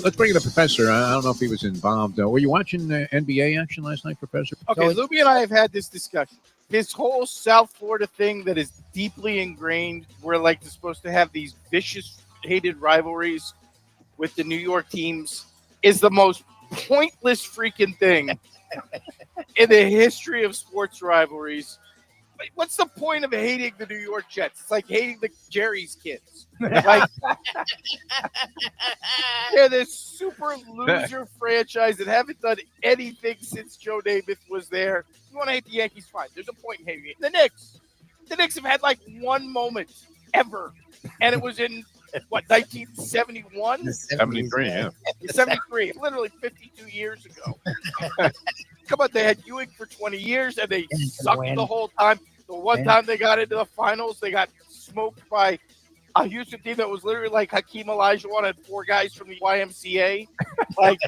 let's bring in the professor. I don't know if he was involved. Were you watching NBA action last night, Professor? Okay, Lubie and I have had this discussion. This whole South Florida thing that is deeply ingrained, we're like supposed to have these vicious, hated rivalries with the New York teams, is the most pointless freaking thing in the history of sports rivalries. What's the point of hating the New York Jets? It's like hating the Jerry's kids. Like, they're this super loser franchise that haven't done anything since Joe Namath was there. You want to hate the Yankees, fine. There's a point in hating it. The Knicks have had like one moment ever, and it was in, 1971? 73, yeah. 73, literally 52 years ago. Come on, they had Ewing for 20 years, and they sucked the whole time. The one time they got into the finals, they got smoked by a Houston team that was literally like Hakeem Olajuwon and 4 guys from the YMCA. Like,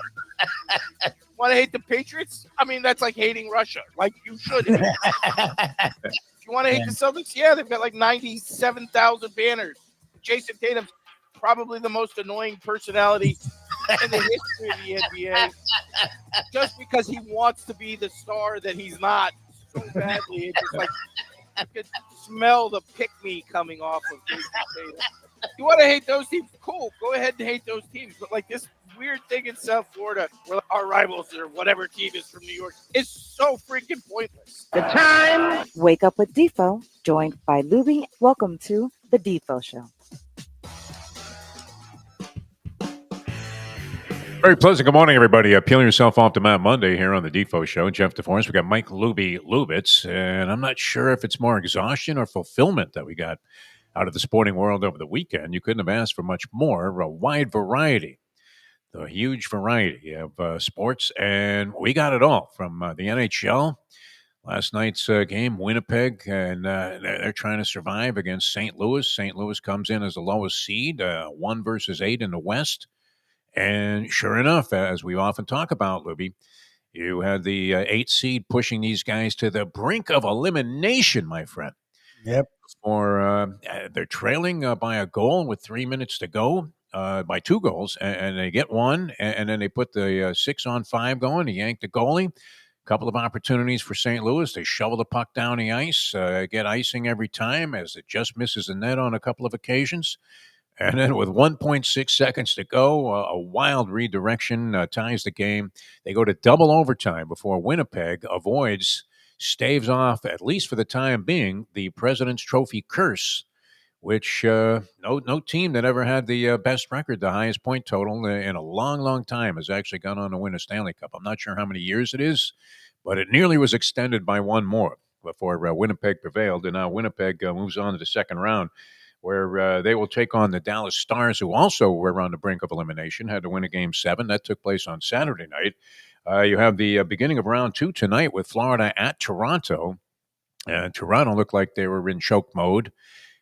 want to hate the Patriots? I mean, that's like hating Russia. Like, you should. If you want to hate the Celtics, they've got like 97,000 banners. Jason Tatum's probably the most annoying personality in the history of the NBA. Just because he wants to be the star that he's not so badly. It's just like, you could smell the pick-me coming off of Jason Tatum. You want to hate those teams? Cool. Go ahead and hate those teams. But like this weird thing in South Florida where our rivals or whatever team is from New York is so freaking pointless. The time. Wake up with Defo, joined by Lubie. Welcome to the Defo Show. Very pleasant. Good morning, everybody. Peeling yourself off to Mount Monday here on the Defo Show. Jeff DeForest. We got Mike Lubie Lubitz, and I'm not sure if it's more exhaustion or fulfillment that we got out of the sporting world over the weekend. You couldn't have asked for much more. A wide variety, a huge variety of sports, and we got it all from the NHL. Last night's game, Winnipeg, and they're trying to survive against St. Louis. St. Louis comes in as the lowest seed, 1 versus 8 in the West. And sure enough, as we often talk about, Lubie, you had the 8 seed pushing these guys to the brink of elimination, my friend. Yep. Or they're trailing by a goal with 3 minutes to go, by 2 goals, and they get one, and then they put the 6-on-5 going. They yank the goalie. Couple of opportunities for St. Louis. They shovel the puck down the ice, get icing every time as it just misses the net on a couple of occasions. And then with 1.6 seconds to go, a wild redirection ties the game. They go to double overtime before Winnipeg staves off, at least for the time being, the President's Trophy curse, which no team that ever had the best record, the highest point total in a long, long time has actually gone on to win a Stanley Cup. I'm not sure how many years it is, but it nearly was extended by one more before Winnipeg prevailed. And now Winnipeg moves on to the second round, where they will take on the Dallas Stars, who also were on the brink of elimination, had to win a Game 7. That took place on Saturday night. You have the beginning of round 2 tonight with Florida at Toronto. Toronto looked like they were in choke mode.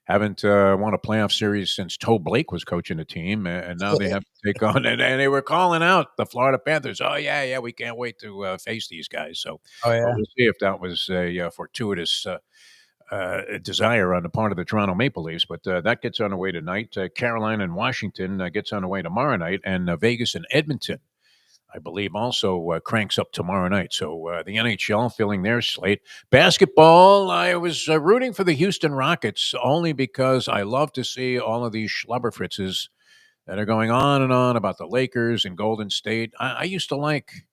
Haven't won a playoff series since Toe Blake was coaching the team, and now they have to take on, and they were calling out the Florida Panthers. Oh, yeah, we can't wait to face these guys. So we'll see if that was a fortuitous desire on the part of the Toronto Maple Leafs, but that gets underway tonight. Carolina and Washington gets underway tomorrow night, and Vegas and Edmonton, I believe, also cranks up tomorrow night. So the NHL filling their slate. Basketball, I was rooting for the Houston Rockets only because I love to see all of these schlubberfritzes that are going on and on about the Lakers and Golden State. I used to like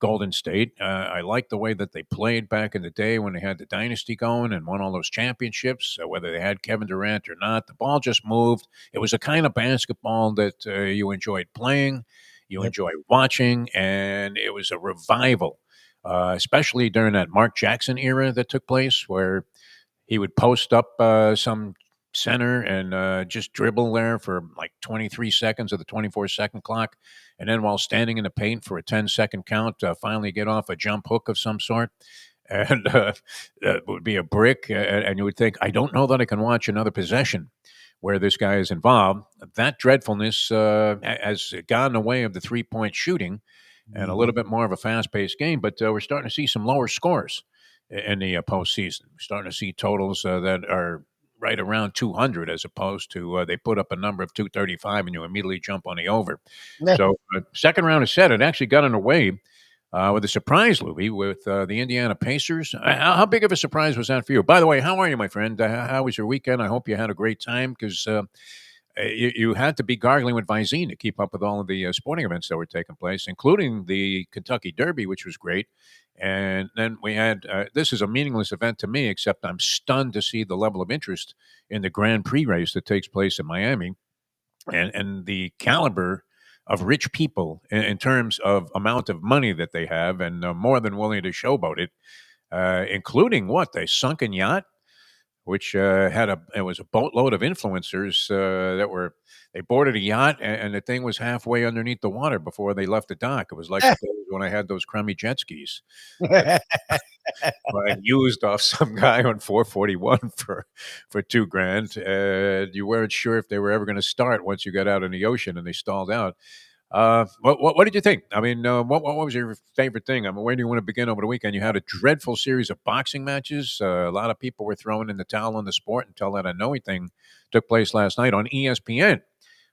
Golden State. I liked the way that they played back in the day when they had the dynasty going and won all those championships, whether they had Kevin Durant or not. The ball just moved. It was a kind of basketball that you enjoyed playing, you enjoyed watching, and it was a revival, especially during that Mark Jackson era that took place where he would post up some center and just dribble there for like 23 seconds of the 24-second clock. And then while standing in the paint for a 10-second count, finally get off a jump hook of some sort. And it would be a brick. And you would think, I don't know that I can watch another possession where this guy is involved. That dreadfulness has gone the way of the three-point shooting and a little bit more of a fast-paced game. But we're starting to see some lower scores in the postseason. We're starting to see totals that are right around 200 as opposed to they put up a number of 235 and you immediately jump on the over. So second round is set. It actually got underway with a surprise, Lubie, with the Indiana Pacers. How big of a surprise was that for you? By the way, how are you, my friend? How was your weekend? I hope you had a great time because you had to be gargling with Visine to keep up with all of the sporting events that were taking place, including the Kentucky Derby, which was great. And then we had this is a meaningless event to me, except I'm stunned to see the level of interest in the Grand Prix race that takes place in Miami and the caliber of rich people in terms of amount of money that they have and more than willing to showboat it, including what, a sunken yacht which it was a boatload of influencers they boarded a yacht and the thing was halfway underneath the water before they left the dock. It was like the days when I had those crummy jet skis. I used off some guy on 441 for $2,000, and you weren't sure if they were ever going to start once you got out in the ocean, and they stalled out. What did you think? I mean, what was your favorite thing? I mean, where do you want to begin over the weekend? You had a dreadful series of boxing matches. A lot of people were throwing in the towel on the sport until that unknowing thing took place last night on ESPN,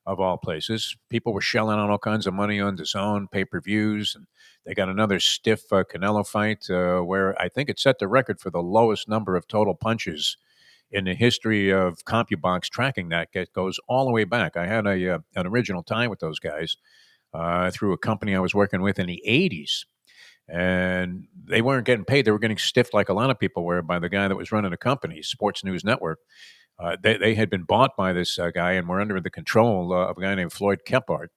of all places. People were shelling out all kinds of money on DAZN pay-per-views, and they got another stiff Canelo fight where I think it set the record for the lowest number of total punches in the history of CompuBox tracking. That goes all the way back. I had an original tie with those guys through a company I was working with in the 80s. And they weren't getting paid. They were getting stiffed like a lot of people were by the guy that was running the company, Sports News Network. They had been bought by this guy and were under the control of a guy named Floyd Kephart.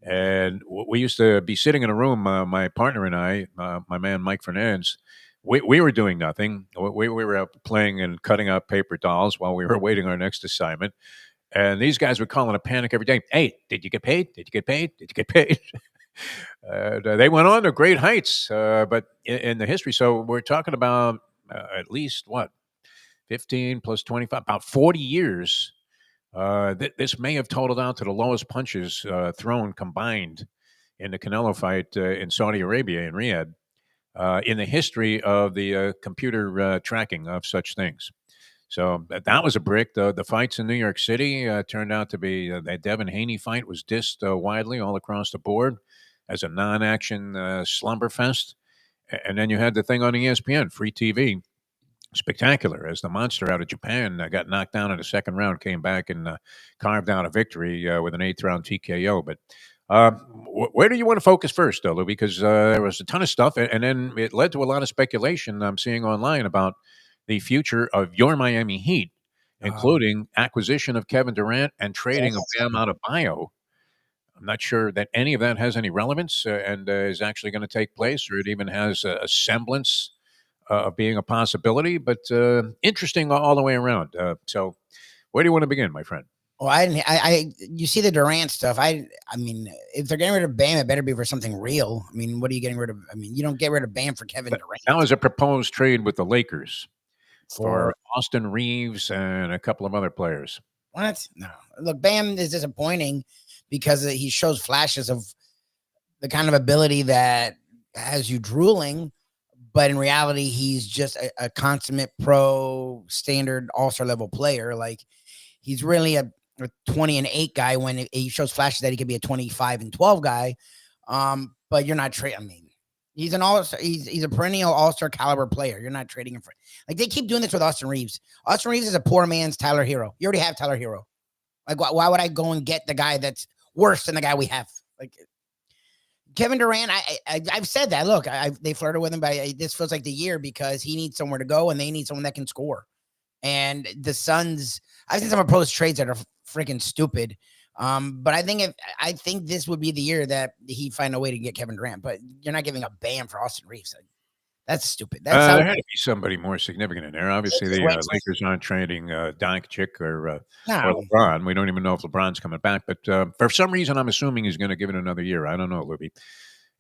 And we used to be sitting in a room, my partner and I, my man Mike Fernandez, we were doing nothing. We were playing and cutting out paper dolls while we were waiting our next assignment. And these guys would call in a panic every day. Hey, did you get paid? Did you get paid? Did you get paid? And they went on to great heights, but in the history. So we're talking about at least, 15 plus 25, about 40 years. This may have totaled out to the lowest punches thrown combined in the Canelo fight in Saudi Arabia, in Riyadh, in the history of the computer tracking of such things. So that was a brick. The fights in New York City turned out to be that Devin Haney fight was dissed widely all across the board as a non-action slumber fest. And then you had the thing on ESPN, free TV, spectacular, as the monster out of Japan got knocked down in the second round, came back and carved out a victory with an eighth-round TKO. But where do you want to focus first, though, Lou? Because there was a ton of stuff, and then it led to a lot of speculation I'm seeing online about the future of your Miami Heat, including acquisition of Kevin Durant and trading of Bam out of Bio. I'm not sure that any of that has any relevance and is actually going to take place, or it even has a semblance of being a possibility, but interesting all the way around. So where do you want to begin, my friend? Well, you see the Durant stuff. I mean, if they're getting rid of Bam, it better be for something real. I mean, what are you getting rid of? I mean, you don't get rid of Bam for Kevin Durant. That was a proposed trade with the Lakers for Austin Reeves and a couple of other players. What? No. Look, Bam is disappointing because he shows flashes of the kind of ability that has you drooling, but in reality, he's just a consummate pro standard all-star level player. Like, he's really a 20-8 guy when he shows flashes that he could be a 25-12 guy. But you're not trading. I mean, he's an all-star. He's a perennial all-star caliber player. You're not trading him for, like, they keep doing this with Austin Reeves. Austin Reeves is a poor man's Tyler Hero. You already have Tyler Hero. Like, why would I go and get the guy that's worse than the guy we have? Like, Kevin Durant, I've said that. Look, they flirted with him, but this feels like the year because he needs somewhere to go and they need someone that can score. And the Suns, I've seen some proposed trades that are freaking stupid. But I think this would be the year that he'd find a way to get Kevin Durant. But you're not giving a Bam for Austin Reeves. That's stupid. There had to be somebody more significant in there. Obviously, the Lakers aren't trading Doncic or LeBron. We don't even know if LeBron's coming back. But for some reason, I'm assuming he's going to give it another year. I don't know, Lubie.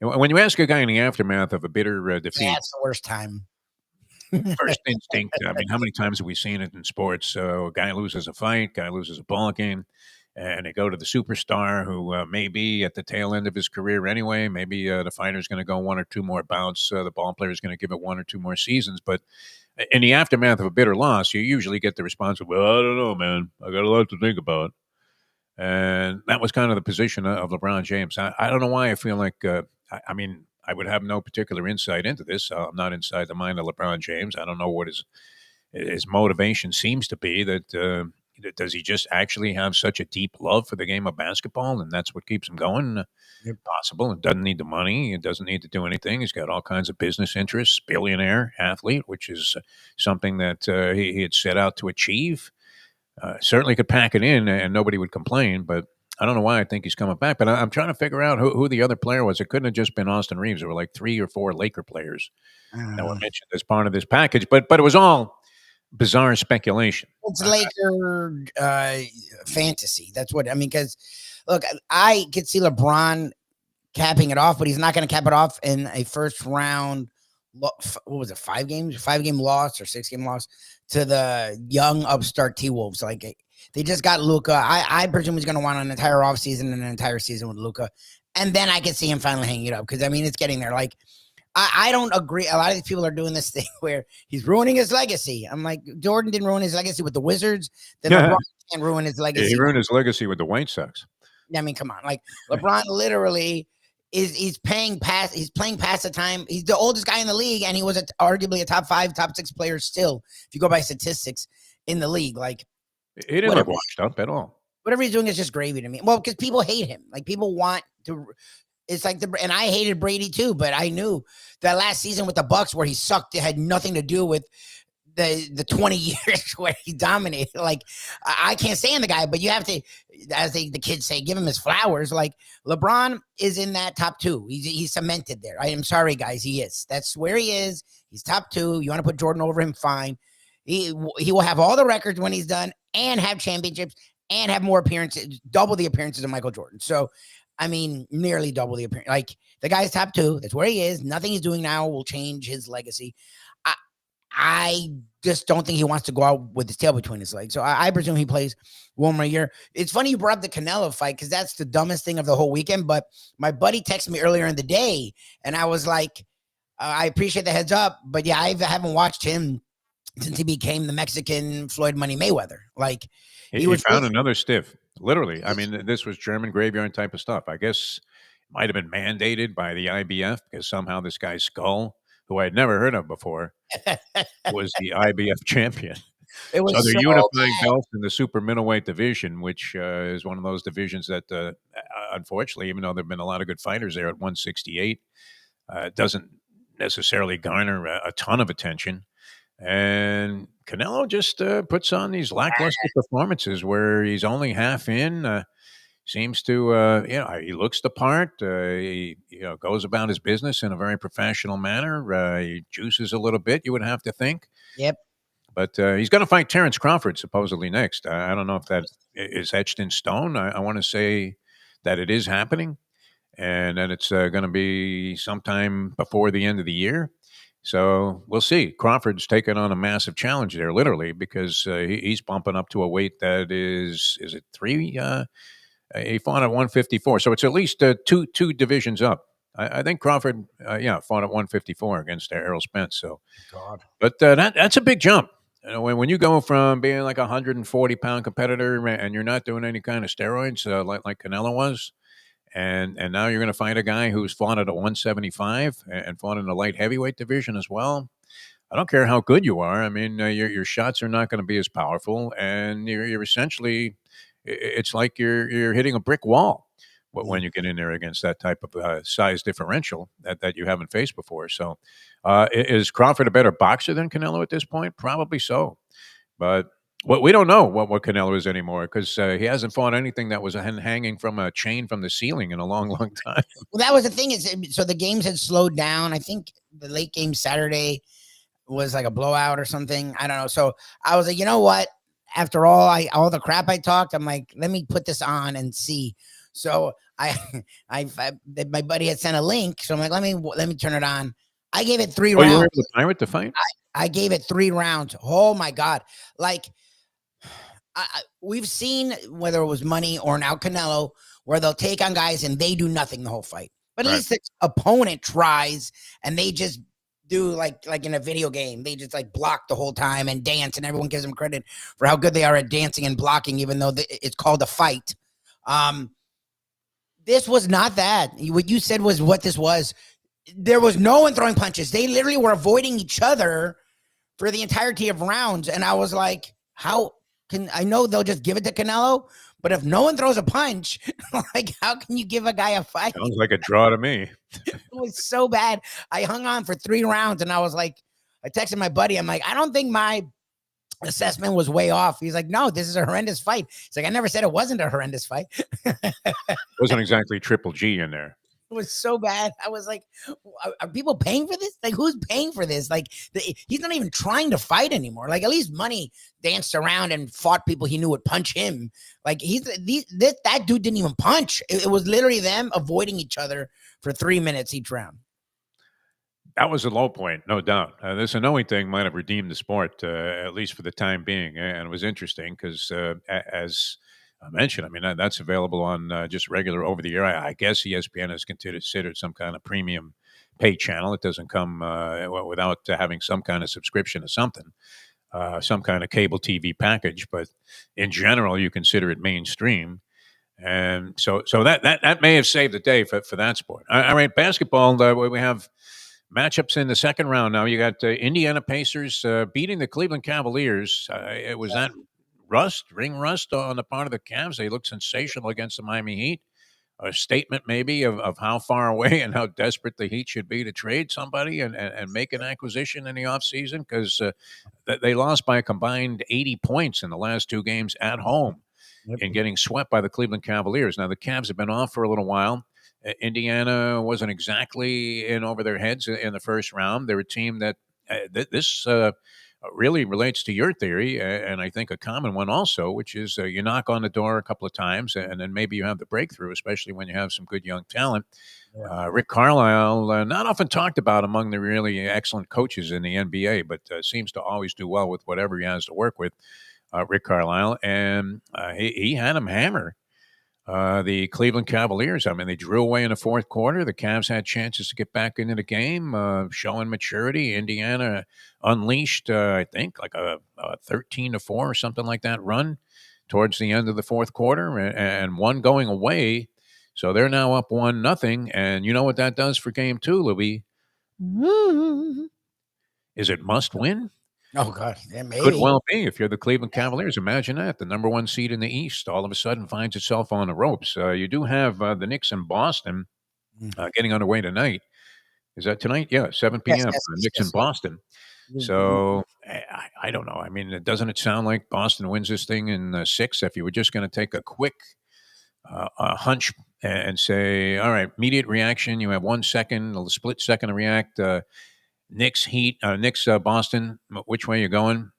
When you ask a guy in the aftermath of a bitter defeat, that's the worst time. First instinct. I mean, how many times have we seen it in sports? A guy loses a fight, guy loses a ball game, and they go to the superstar who may be at the tail end of his career anyway. Maybe the fighter's going to go one or two more bouts. The ball player's going to give it one or two more seasons. But in the aftermath of a bitter loss, you usually get the response of, well, I don't know, man. I got a lot to think about. And that was kind of the position of LeBron James. I don't know why I feel like, I mean, I would have no particular insight into this. I'm not inside the mind of LeBron James. I don't know what his motivation seems to be. Does he just actually have such a deep love for the game of basketball, and that's what keeps him going? Possible. It doesn't need the money. It doesn't need to do anything. He's got all kinds of business interests, billionaire athlete, which is something that he had set out to achieve. Certainly could pack it in and nobody would complain, but I don't know why I think he's coming back. But I'm trying to figure out who the other player was. It couldn't have just been Austin Reeves. There were like 3 or 4 Laker players that were mentioned as part of this package, but it was all bizarre speculation. It's Laker fantasy. That's what I mean. Because look, I could see LeBron capping it off, but he's not going to cap it off in a first round. What was it? 5 game loss or 6 game loss to the young upstart T-Wolves. Like they just got Luka. I presume he's going to want an entire offseason and an entire season with Luka, and then I could see him finally hanging it up because I mean it's getting there. Like I don't agree. A lot of these people are doing this thing where he's ruining his legacy. I'm like, Jordan didn't ruin his legacy with the Wizards. Then LeBron can't ruin his legacy. He ruined his legacy with the White Sox. I mean, come on. Like LeBron literally he's playing past the time. He's the oldest guy in the league, and he was arguably a top 5, top 6 player still, if you go by statistics in the league. Like he didn't look washed up at all. Whatever he's doing is just gravy to me. Well, because people hate him. Like people want to. It's like and I hated Brady too, but I knew that last season with the Bucks where he sucked, it had nothing to do with the 20 years where he dominated. Like I can't stand the guy, but you have to, as the kids say, give him his flowers. Like LeBron is in that top 2. He's cemented there. I am sorry, guys. He is. That's where he is. He's top 2. You want to put Jordan over him? Fine. He will have all the records when he's done and have championships and have more appearances, double the appearances of Michael Jordan. So, I mean, nearly double the appearance. Like the guy's top 2. That's where he is. Nothing he's doing now will change his legacy. I just don't think he wants to go out with his tail between his legs. So I presume he plays one more year. It's funny you brought up the Canelo fight because that's the dumbest thing of the whole weekend. But my buddy texted me earlier in the day, and I was like, I appreciate the heads up. But yeah, I haven't watched him since he became the Mexican Floyd Money Mayweather. Like he found another stiff. Literally. I mean, this was German graveyard type of stuff. I guess it might have been mandated by the IBF because somehow this guy's skull, who I had never heard of before, was the IBF champion. So they're unifying belts in the super middleweight division, which is one of those divisions that, unfortunately, even though there have been a lot of good fighters there at 168, doesn't necessarily garner a ton of attention. And Canelo just puts on these lackluster performances where he's only half in. Seems to, he looks the part. He goes about his business in a very professional manner. He juices a little bit, you would have to think. Yep. But he's going to fight Terrence Crawford supposedly next. I don't know if that is etched in stone. I want to say that it is happening and that it's going to be sometime before the end of the year. So we'll see. Crawford's taken on a massive challenge there, literally, because he's bumping up to a weight that is it 3? He fought at 154, so it's at least two divisions up. I think Crawford, fought at 154 against Errol Spence. So, God, but that's a big jump. When you go from being like a 140-pound competitor and you're not doing any kind of steroids like Canelo was, and now you're going to fight a guy who's fought at a 175 and fought in the light heavyweight division as well. I don't care how good you are. I mean, your shots are not going to be as powerful, and you're essentially. It's like you're hitting a brick wall when you get in there against that type of size differential that you haven't faced before. So is Crawford a better boxer than Canelo at this point? Probably so. But we don't know what Canelo is anymore because he hasn't fought anything that was hanging from a chain from the ceiling in a long, long time. Well, that was the thing. So the games had slowed down. I think the late game Saturday was like a blowout or something. I don't know. So I was like, you know what? After all the crap I talked, I'm like, let me put this on and see. So my buddy had sent a link, so I'm like, let me turn it on. I gave it 3 rounds. You were able to pirate the fight? I gave it 3 rounds. Oh my God! Like we've seen, whether it was money or now Canelo, where they'll take on guys and they do nothing the whole fight. But at least the opponent tries, and they just do like in a video game. They just like block the whole time and dance, and everyone gives them credit for how good they are at dancing and blocking, even though it's called a fight. This was not that. What you said was what this was. There was no one throwing punches. They literally were avoiding each other for the entirety of rounds. And I was like, how can I know they'll just give it to Canelo? But if no one throws a punch, like, how can you give a guy a fight? Sounds like a draw to me. It was so bad. I hung on for 3 rounds, and I was like, I texted my buddy. I'm like, I don't think my assessment was way off. He's like, no, this is a horrendous fight. He's like, I never said it wasn't a horrendous fight. Wasn't exactly Triple G in there. It was so bad. I was like, are people paying for this? Like, who's paying for this? Like, he's not even trying to fight anymore. Like, at least Money danced around and fought people he knew would punch him. Like, that dude didn't even punch. It was literally them avoiding each other for 3 minutes each round. That was a low point, no doubt. This Inoue thing might have redeemed the sport, at least for the time being. And it was interesting because, as I mentioned, I mean, that's available on just regular over the air. I guess ESPN is considered some kind of premium pay channel. It doesn't come without having some kind of subscription to something, some kind of cable TV package. But in general, you consider it mainstream. And so that may have saved the day for that sport. All right, basketball, we have matchups in the second round now. You got Indiana Pacers beating the Cleveland Cavaliers. It was that ring rust on the part of the Cavs. They looked sensational against the Miami Heat. A statement maybe of how far away and how desperate the Heat should be to trade somebody and make an acquisition in the offseason, because they lost by a combined 80 points in the last 2 games at home in getting swept by the Cleveland Cavaliers. Now, the Cavs have been off for a little while. Indiana wasn't exactly in over their heads in the first round. They're a team that this really relates to your theory, and I think a common one also, which is you knock on the door a couple of times, and then maybe you have the breakthrough, especially when you have some good young talent. Yeah. Rick Carlisle, not often talked about among the really excellent coaches in the NBA, but seems to always do well with whatever he has to work with, Rick Carlisle. And he had him hammer the Cleveland Cavaliers. I mean, they drew away in the fourth quarter. The Cavs had chances to get back into the game, showing maturity. Indiana unleashed, I think, like a 13-4 or something like that run towards the end of the fourth quarter, and one going away. So they're now up 1-0. And you know what that does for game 2, Lubie? Is it must win? Oh, God. Yeah, maybe. Could well be if you're the Cleveland Cavaliers. Imagine that. The number 1 seed in the East all of a sudden finds itself on the ropes. You do have the Knicks in Boston getting underway tonight. Is that tonight? Yeah, 7 p.m. Yes, Knicks in Boston. So I don't know. I mean, doesn't it sound like Boston wins this thing in 6? If you were just going to take a quick hunch and say, all right, immediate reaction, you have 1 second, a split second to react. Knicks, Boston. Which way are you going?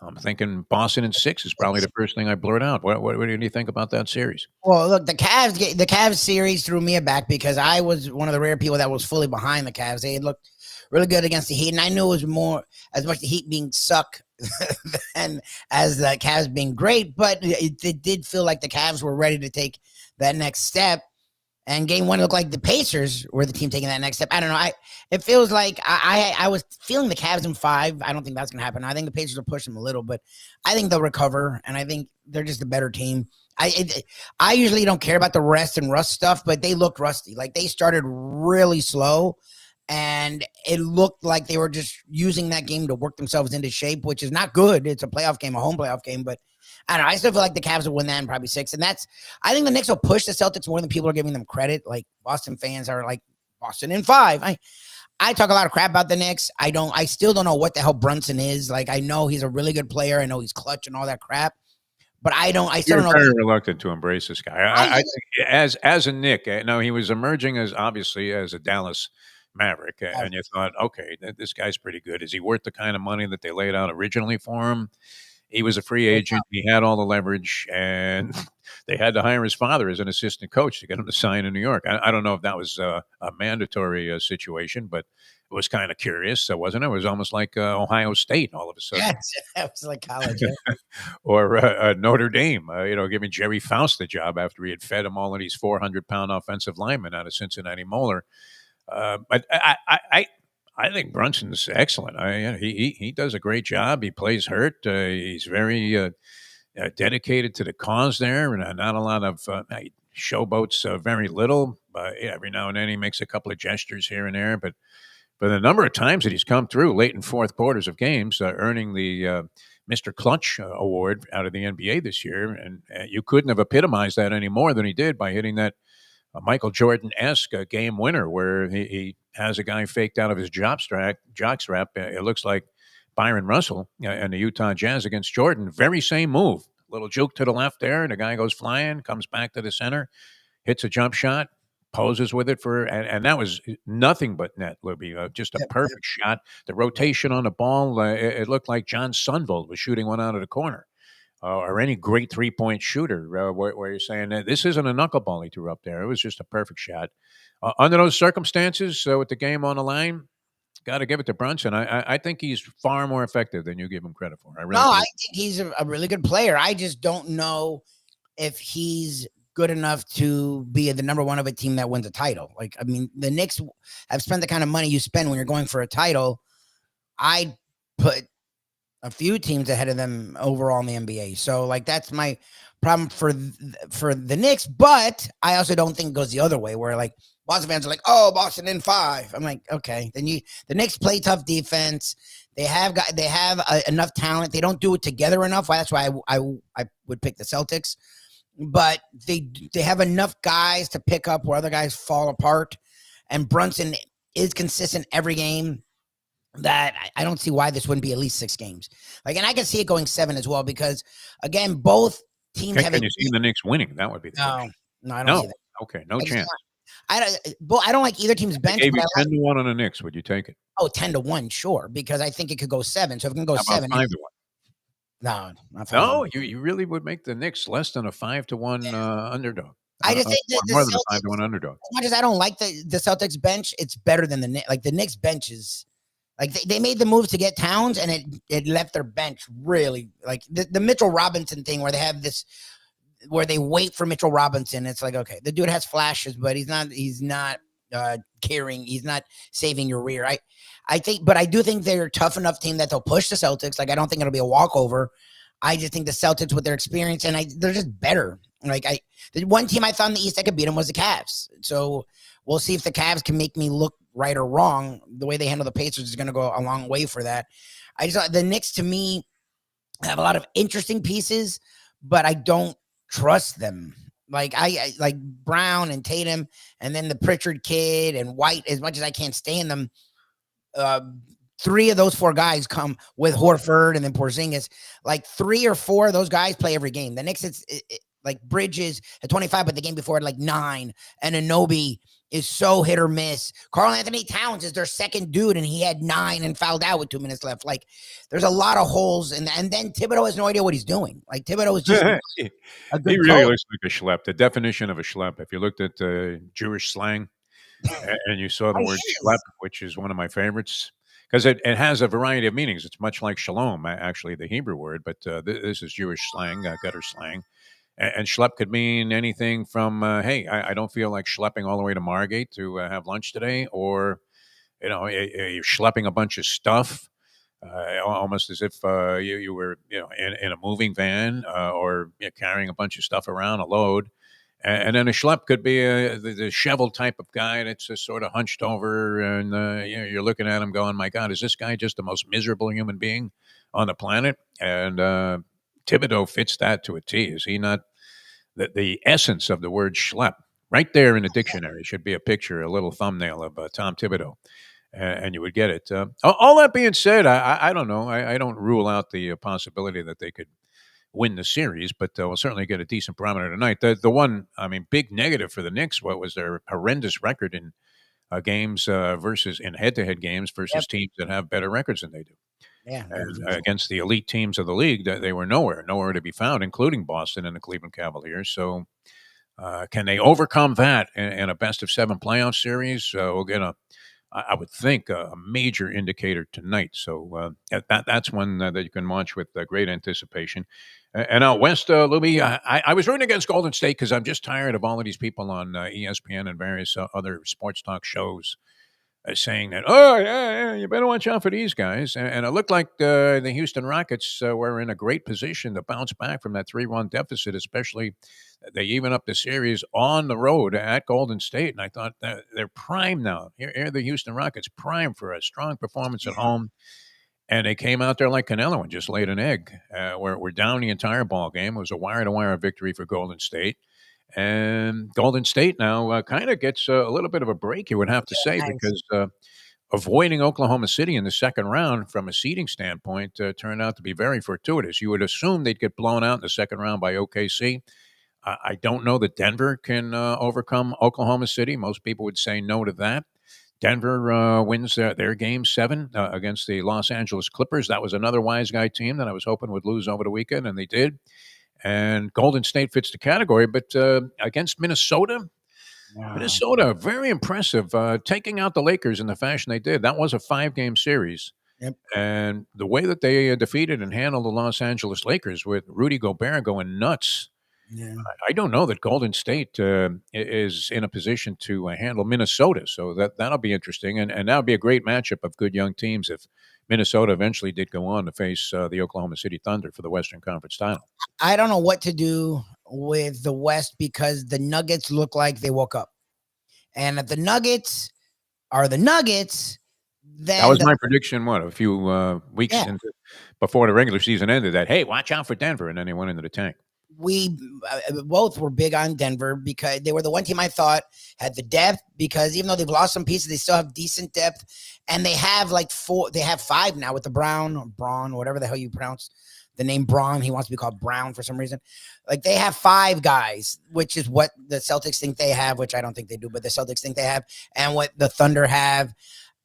I'm thinking Boston in 6 is probably the first thing I blurt out. What do you think about that series? Well, look, the Cavs series threw me back because I was one of the rare people that was fully behind the Cavs. They had looked really good against the Heat, and I knew it was more as much the Heat being suck than as the Cavs being great. But it did feel like the Cavs were ready to take that next step. And game 1 looked like the Pacers were the team taking that next step. I don't know. It feels like I was feeling the Cavs in 5. I don't think that's going to happen. I think the Pacers will push them a little, but I think they'll recover, and I think they're just a better team. I usually don't care about the rest and rust stuff, but they looked rusty. Like, they started really slow, and it looked like they were just using that game to work themselves into shape, which is not good. It's a playoff game, a home playoff game, but I don't know. I still feel like the Cavs will win that in probably 6. And I think the Knicks will push the Celtics more than people are giving them credit. Like, Boston fans are like, Boston in 5. I talk a lot of crap about the Knicks. I still don't know what the hell Brunson is. Like, I know he's a really good player. I know he's clutch and all that crap. But I still don't know. You're very reluctant to embrace this guy. I think as a Knick, no, he was emerging as a Dallas Maverick. And you thought, okay, this guy's pretty good. Is he worth the kind of money that they laid out originally for him? He was a free agent. He had all the leverage, and they had to hire his father as an assistant coach to get him to sign in New York. I don't know if that was a mandatory situation, but it was kind of curious, wasn't it? It was almost like Ohio State all of a sudden. Yes, that was like college. Yeah. Or Notre Dame, giving Jerry Faust the job after he had fed him all of these 400-pound offensive linemen out of Cincinnati Moeller. But I think Brunson's excellent. He does a great job. He plays hurt. He's very dedicated to the cause there, and not a lot of he showboats very little. Every now and then he makes a couple of gestures here and there, but the number of times that he's come through late in fourth quarters of games, earning the Mr. Clutch award out of the NBA this year, and you couldn't have epitomized that any more than he did by hitting that Michael Jordan-esque game winner where he has a guy faked out of his jock strap. It looks like Byron Russell and the Utah Jazz against Jordan. Very same move. Little juke to the left there, and the guy goes flying, comes back to the center, hits a jump shot, poses with it and that was nothing but net, Lubie. Just a perfect shot. The rotation on the ball, it looked like John Sunvold was shooting one out of the corner. Or any great three-point shooter where you're saying that this isn't a knuckleball he threw up there. It was just a perfect shot. Under those circumstances, with the game on the line, got to give it to Brunson. I think he's far more effective than you give him credit for. I think he's a really good player. I just don't know if he's good enough to be the number one of a team that wins a title. Like, I mean, the Knicks have spent the kind of money you spend when you're going for a title. I put a few teams ahead of them overall in the NBA. So like that's my problem for the Knicks, but I also don't think it goes the other way where like Boston fans are like, "Oh, Boston in 5." I'm like, "Okay." Then the Knicks play tough defense. They have enough talent. They don't do it together enough. That's why I would pick the Celtics. But they have enough guys to pick up where other guys fall apart, and Brunson is consistent every game. That I don't see why this wouldn't be at least 6 games. Like, and I can see it going 7 as well because, again, both teams have. Can you see the Knicks winning? That would be the no, I don't see that. Okay, no chance. I don't like either team's bench. Gave you 10-1 on the Knicks. Would you take it? Oh, 10-1, sure, because I think it could go 7. So if it can go 7, 5-1. No, not 5-1. No, you really would make the Knicks less than a 5-1 underdog. I just think more than a 5-1 underdog. As much as I don't like the Celtics bench, it's better than the Knicks bench is. Like they made the moves to get Towns, and it left their bench really like the Mitchell Robinson thing, where they have this, where they wait for Mitchell Robinson. It's like, okay, the dude has flashes, but he's not carrying, he's not saving your rear. I think, but I do think they're a tough enough team that they'll push the Celtics. Like I don't think it'll be a walkover. I just think the Celtics with their experience and they're just better. Like the one team I thought in the East that could beat them was the Cavs. So we'll see if the Cavs can make me look right or wrong. The way they handle the Pacers is going to go a long way for that. I just the Knicks to me have a lot of interesting pieces, but I don't trust them. Like I like Brown and Tatum, and then the Pritchard kid and White. As much as I can't stand them, 3 of those 4 guys come with Horford and then Porzingis. Like 3 or 4 of those guys play every game. The Knicks, it's like Bridges at 25, but the game before at like 9, and Anunoby is so hit or miss. Karl Anthony Towns is their second dude, and he had 9 and fouled out with 2 minutes left. Like, there's a lot of holes, and then Thibodeau has no idea what he's doing. Like, Thibodeau is just he really looks like a schlep. The definition of a schlep, if you looked at Jewish slang and you saw the word schlep, which is one of my favorites, because it has a variety of meanings. It's much like shalom, actually, the Hebrew word, but this is Jewish slang, gutter slang. And schlep could mean anything from, hey, I don't feel like schlepping all the way to Margate to have lunch today, or, you're schlepping a bunch of stuff, almost as if you were, in a moving van or carrying a bunch of stuff around, a load. And then a schlep could be the disheveled type of guy that's just sort of hunched over, and you're looking at him going, my God, is this guy just the most miserable human being on the planet? And Thibodeau fits that to a T. Is he not? The essence of the word schlep, right there in the dictionary, should be a picture, a little thumbnail of Tom Thibodeau, and you would get it. All that being said, I don't know. I don't rule out the possibility that they could win the series, but we'll certainly get a decent barometer tonight. The one, big negative for the Knicks, what was their horrendous record in games versus in head-to-head games versus teams that have better records than they do. Yeah. And against the elite teams of the league, they were nowhere to be found, including Boston and the Cleveland Cavaliers. So, can they overcome that in a best of 7 playoff series? We'll get I would think, a major indicator tonight. So that's one that you can watch with great anticipation. And out west, Lubie, I was rooting against Golden State because I'm just tired of all of these people on ESPN and various other sports talk shows saying that, oh, yeah, you better watch out for these guys. And it looked like the Houston Rockets were in a great position to bounce back from that 3-1 deficit, especially they even up the series on the road at Golden State. And I thought they're prime now. Here are the Houston Rockets, prime for a strong performance at home. And they came out there like Canelo and just laid an egg. We're down the entire ball game. It was a wire-to-wire victory for Golden State. And Golden State now kind of gets a little bit of a break, you would have to say, because avoiding Oklahoma City in the second round from a seeding standpoint turned out to be very fortuitous. You would assume they'd get blown out in the second round by OKC. I don't know that Denver can overcome Oklahoma City. Most people would say no to that. Denver wins their game 7 against the Los Angeles Clippers. That was another wise guy team that I was hoping would lose over the weekend, and they did. And Golden State fits the category, but against Minnesota, very impressive, taking out the Lakers in the fashion they did. That was a 5-game series. Yep. And the way that they defeated and handled the Los Angeles Lakers with Rudy Gobert going nuts, I don't know that Golden State is in a position to handle Minnesota. So that'll be interesting. And that'll be a great matchup of good young teams if Minnesota eventually did go on to face the Oklahoma City Thunder for the Western Conference title. I don't know what to do with the West because the Nuggets look like they woke up. And if the Nuggets are the Nuggets, then that was my prediction, a few weeks before the regular season ended, that, hey, watch out for Denver. And then they went into the tank. We both were big on Denver because they were the one team I thought had the depth, because even though they've lost some pieces, they still have decent depth. And they have they have 5 now with the Braun, whatever the hell you pronounce the name Braun. He wants to be called Brown for some reason. Like, they have 5 guys, which is what the Celtics think they have, which I don't think they do, but the Celtics think they have, and what the Thunder have.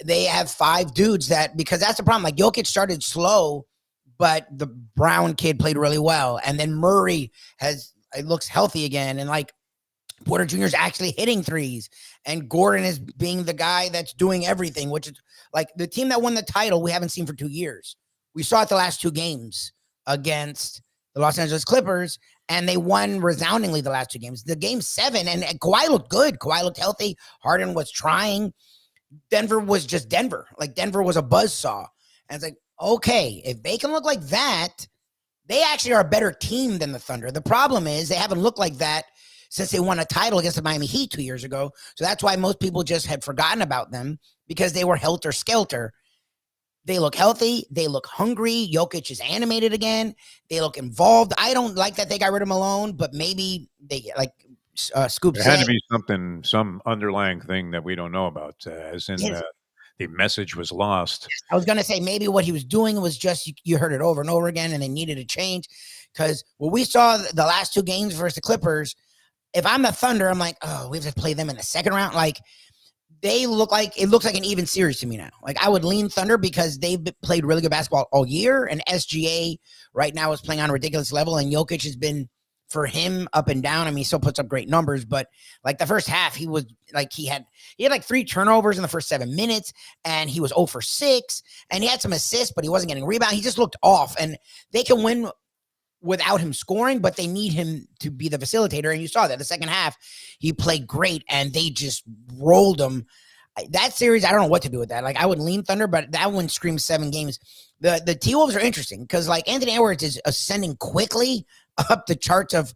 They have 5 dudes because that's the problem. Like, Jokic started slow, but the Brown kid played really well. And then Murray looks healthy again. And like, Porter Jr. is actually hitting threes. And Gordon is being the guy that's doing everything, which is like the team that won the title we haven't seen for 2 years. We saw it the last 2 games against the Los Angeles Clippers, and they won resoundingly the last 2 games. The game 7, and Kawhi looked good. Kawhi looked healthy. Harden was trying. Denver was just Denver. Like, Denver was a buzzsaw. And it's like, okay, if they can look like that, they actually are a better team than the Thunder. The problem is they haven't looked like that since they won a title against the Miami Heat 2 years ago. So that's why most people just had forgotten about them, because they were helter-skelter. They look healthy. They look hungry. Jokic is animated again. They look involved. I don't like that they got rid of Malone, but maybe they Scoop There had to be some underlying thing that we don't know about, as in the message was lost. I was going to say maybe what he was doing was just you heard it over and over again, and they needed a change, because what we saw the last 2 games versus the Clippers, if I'm the Thunder, I'm like, oh, we have to play them in the second round. Like, it looks like an even series to me now. Like, I would lean Thunder because they've played really good basketball all year, and SGA right now is playing on a ridiculous level, and Jokic has been, for him, up and down. I mean, he still puts up great numbers, but like the first half, he was like, he had like 3 turnovers in the first 7 minutes, and he was 0 for 6, and he had some assists, but he wasn't getting rebound. He just looked off, and they can win without him scoring, but they need him to be the facilitator. And you saw that the second half, he played great, and they just rolled him. That series, I don't know what to do with that. Like, I would lean Thunder, but that one screams 7 games. The T-Wolves are interesting because, like, Anthony Edwards is ascending quickly up the charts of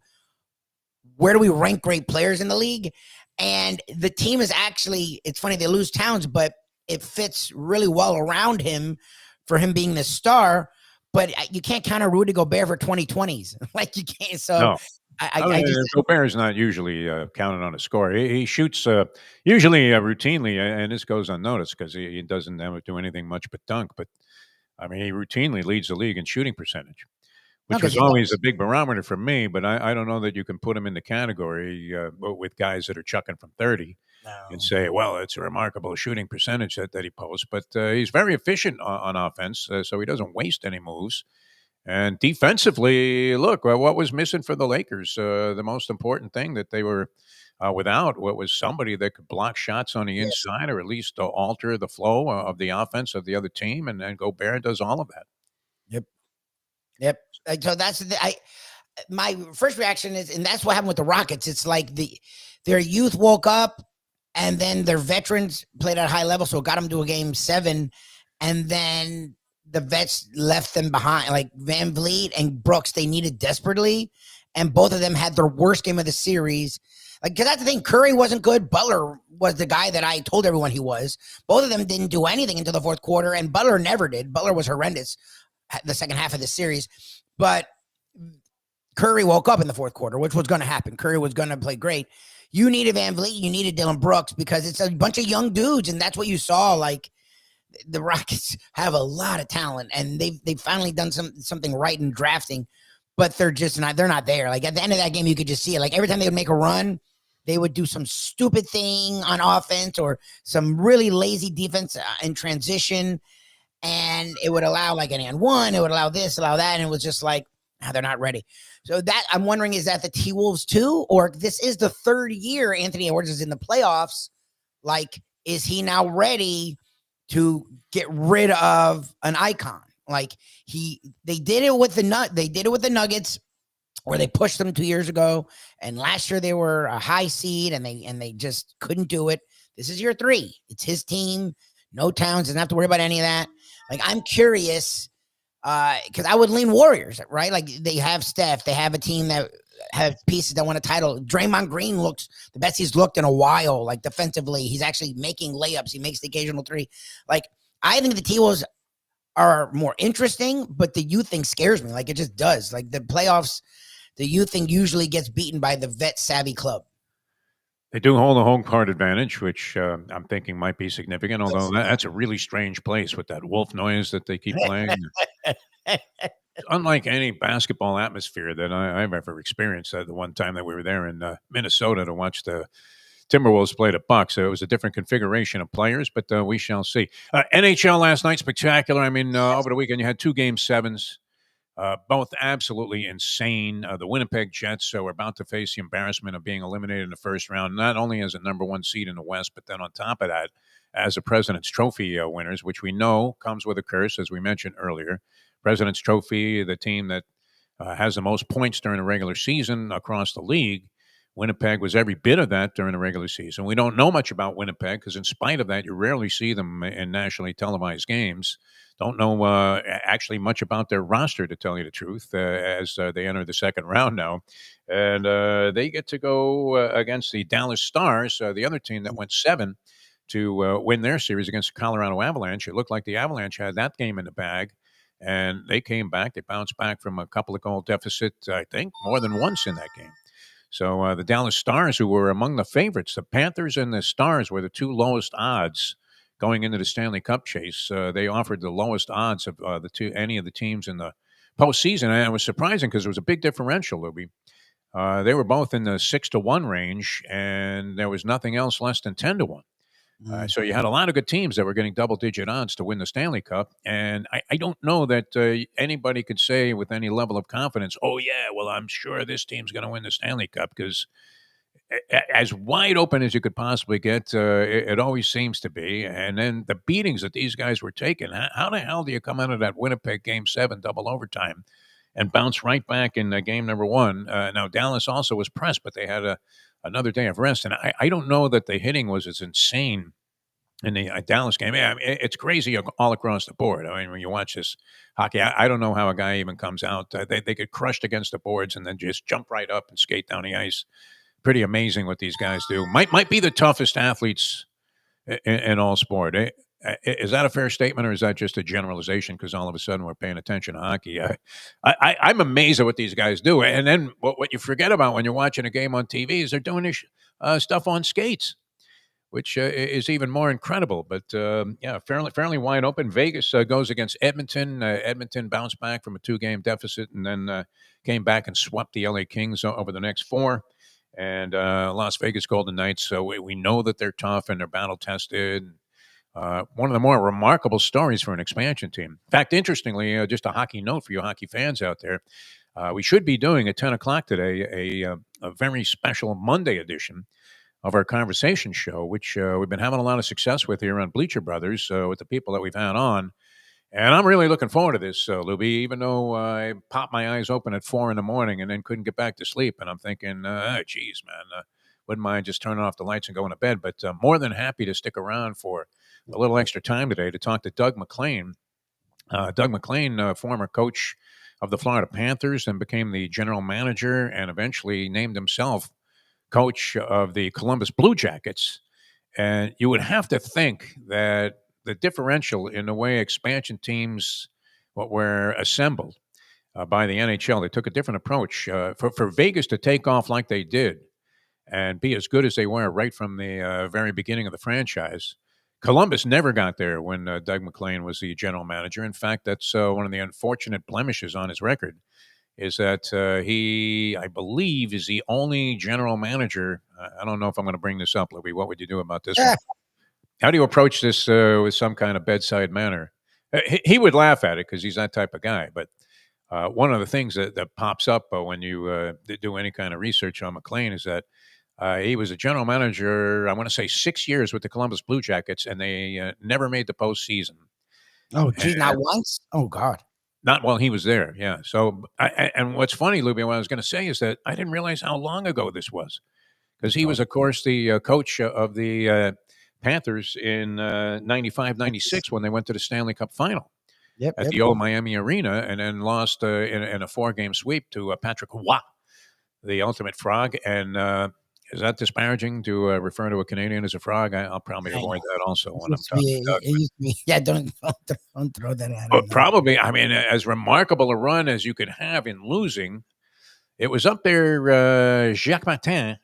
where do we rank great players in the league. And the team is actually, it's funny, they lose Towns, but it fits really well around him for him being the star. But you can't count on Rudy Gobert for 2020s. Like, you can't. So no. I just, Gobert is not usually counted on a score. He shoots usually routinely, and this goes unnoticed because he doesn't ever do anything much but dunk. But I mean, he routinely leads the league in shooting percentage, which was always a big barometer for me. But I don't know that you can put him in the category with guys that are chucking from 30. and say, well, it's a remarkable shooting percentage that he posts. But he's very efficient on offense, so he doesn't waste any moves. And defensively, look, what was missing for the Lakers? The most important thing that they were without what was somebody that could block shots on the inside, or at least alter the flow of the offense of the other team. And then Gobert does all of that. Yep. So that's my first reaction is, and that's what happened with the Rockets. It's like their youth woke up, and then their veterans played at a high level, so it got them to a game 7, and then the vets left them behind. Like Van Vliet and Brooks, they needed desperately, and both of them had their worst game of the series. Like, because that's the thing, Curry wasn't good. Butler was the guy that I told everyone he was. Both of them didn't do anything until the fourth quarter, and Butler never did. Butler was horrendous the second half of the series, but Curry woke up in the fourth quarter, which was going to happen. Curry was going to play great. You needed Van Vliet, you needed Dylan Brooks, because it's a bunch of young dudes, and that's what you saw. Like, the Rockets have a lot of talent, and they've finally done something right in drafting, but they're not there. Like, at the end of that game, you could just see it. Like, every time they would make a run, they would do some stupid thing on offense or some really lazy defense in transition, and it would allow like an and one, it would allow this, allow that, and it was just like, they're not ready. So that, I'm wondering, is that the T-Wolves too? Or this is the third year Anthony Edwards is in the playoffs. Like, is he now ready to get rid of an icon? Like, they did it with the Nuggets, where they pushed them 2 years ago, and last year they were a high seed, and they just couldn't do it. This is year 3. It's his team. No Towns, doesn't have to worry about any of that. Like, I'm curious, because I would lean Warriors, right? Like, they have Steph, they have a team that have pieces that won a title. Draymond Green looks the best he's looked in a while. Like, defensively, he's actually making layups. He makes the occasional 3. Like, I think the T-Wolves are more interesting, but the youth thing scares me. Like, it just does. Like, the playoffs, the youth thing usually gets beaten by the vet savvy club. They do hold a home court advantage, which I'm thinking might be significant, although that's a really strange place with that wolf noise that they keep playing. Unlike any basketball atmosphere that I've ever experienced. The one time that we were there in Minnesota to watch the Timberwolves play the Bucks, so it was a different configuration of players, but we shall see. NHL last night, spectacular. I mean, over the weekend, you had 2 Game 7s. Both absolutely insane. The Winnipeg Jets were about to face the embarrassment of being eliminated in the first round, not only as a number 1 seed in the West, but then on top of that, as the President's Trophy winners, which we know comes with a curse, as we mentioned earlier. President's Trophy, the team that has the most points during the regular season across the league. Winnipeg was every bit of that during the regular season. We don't know much about Winnipeg because, in spite of that, you rarely see them in nationally televised games. Don't know actually much about their roster, to tell you the truth, as they enter the second round now. And they get to go against the Dallas Stars, the other team that went 7 to win their series against the Colorado Avalanche. It looked like the Avalanche had that game in the bag, and they came back. They bounced back from a couple of goal deficit, I think, more than once in that game. So the Dallas Stars, who were among the favorites, the Panthers and the Stars were the 2 lowest odds going into the Stanley Cup chase. They offered the lowest odds of any of the teams in the postseason, and it was surprising because it was a big differential, Lubie. They were both in the 6-1 range, and there was nothing else less than 10-1. So you had a lot of good teams that were getting double-digit odds to win the Stanley Cup, and I don't know that anybody could say with any level of confidence, oh, yeah, well, I'm sure this team's going to win the Stanley Cup, because as wide open as you could possibly get, it always seems to be. And then the beatings that these guys were taking, how the hell do you come out of that Winnipeg Game 7 double overtime and bounce right back in game number 1? Now, Dallas also was pressed, but they had another day of rest. And I don't know that the hitting was as insane in the Dallas game. I mean, it's crazy all across the board. I mean, when you watch this hockey, I don't know how a guy even comes out. They get crushed against the boards and then just jump right up and skate down the ice. Pretty amazing what these guys do. Might be the toughest athletes in all sport. Is that a fair statement, or is that just a generalization because all of a sudden we're paying attention to hockey? I'm amazed at what these guys do. And then what you forget about when you're watching a game on TV is they're doing this stuff on skates, which is even more incredible. But, yeah, fairly wide open. Vegas goes against Edmonton. Edmonton bounced back from a 2-game deficit and then came back and swept the LA Kings over the next 4. and Las Vegas Golden Knights. So we know that they're tough and they're battle tested. One of the more remarkable stories for an expansion team. In fact, interestingly, just a hockey note for you hockey fans out there, we should be doing at 10 o'clock today a very special Monday edition of our conversation show, which we've been having a lot of success with here on Bleacher Brothers with the people that we've had on. And I'm really looking forward to this, Lubie, even though I popped my eyes open at 4 in the morning and then couldn't get back to sleep. And I'm thinking, geez, man, wouldn't mind just turning off the lights and going to bed. But more than happy to stick around for a little extra time today to talk to Doug MacLean. Doug MacLean, former coach of the Florida Panthers, and became the general manager and eventually named himself coach of the Columbus Blue Jackets. And you would have to think that the differential in the way expansion teams were assembled by the NHL, they took a different approach. For Vegas to take off like they did and be as good as they were right from the very beginning of the franchise, Columbus never got there when Doug MacLean was the general manager. In fact, that's one of the unfortunate blemishes on his record, is that he, I believe, is the only general manager. I don't know if I'm going to bring this up, Louie. What would you do about this one? How do you approach this with some kind of bedside manner? He would laugh at it because he's that type of guy. But one of the things that pops up when you do any kind of research on MacLean is that he was a general manager, I want to say 6 years with the Columbus Blue Jackets, and they never made the postseason. Oh, geez, not once? Oh, God. Not while he was there, yeah. So, and what's funny, Lubie, what I was going to say is that I didn't realize how long ago this was, because he was, of course, the coach of the Panthers in 95, 96 when they went to the Stanley Cup final at the old Miami Arena, and then lost in a 4-game sweep to Patrick Roy, the ultimate frog. And is that disparaging to refer to a Canadian as a frog? I'll probably avoid that also when I'm talking about it. Yeah, don't throw that at him. But probably, I mean, as remarkable a run as you could have in losing, it was up there, Jacques Martin,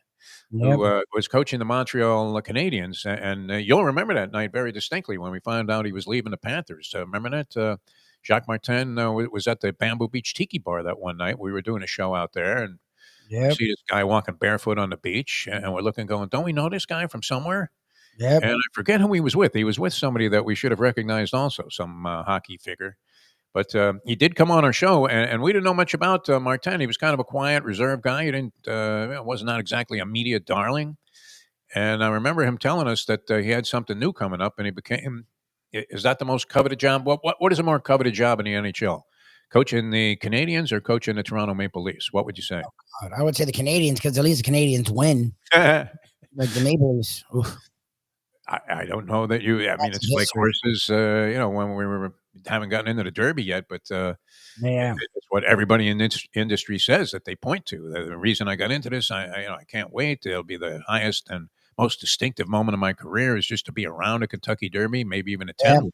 who was coaching the Montreal Canadiens. And you'll remember that night very distinctly when we found out he was leaving the Panthers. Remember that? Jacques Martin was at the Bamboo Beach Tiki Bar that one night. We were doing a show out there, and I see this guy walking barefoot on the beach, and we're looking, going, don't we know this guy from somewhere? And I forget who he was with. He was with somebody that we should have recognized also, some hockey figure. But he did come on our show, and we didn't know much about Martin. He was kind of a quiet, reserved guy. He was not exactly a media darling. And I remember him telling us that he had something new coming up, and he became, is that the most coveted job? What is a more coveted job in the NHL? Coaching the Canadians or coaching the Toronto Maple Leafs? What would you say? Oh, God, I would say the Canadians, because at least the Canadians win. Like the Maple Leafs. I don't know that you. I mean, it's like horses. When we haven't gotten into the Derby yet, but it's what everybody in this industry says that they point to. The reason I got into this, I can't wait. It'll be the highest and most distinctive moment of my career is just to be around a Kentucky Derby, maybe even attend.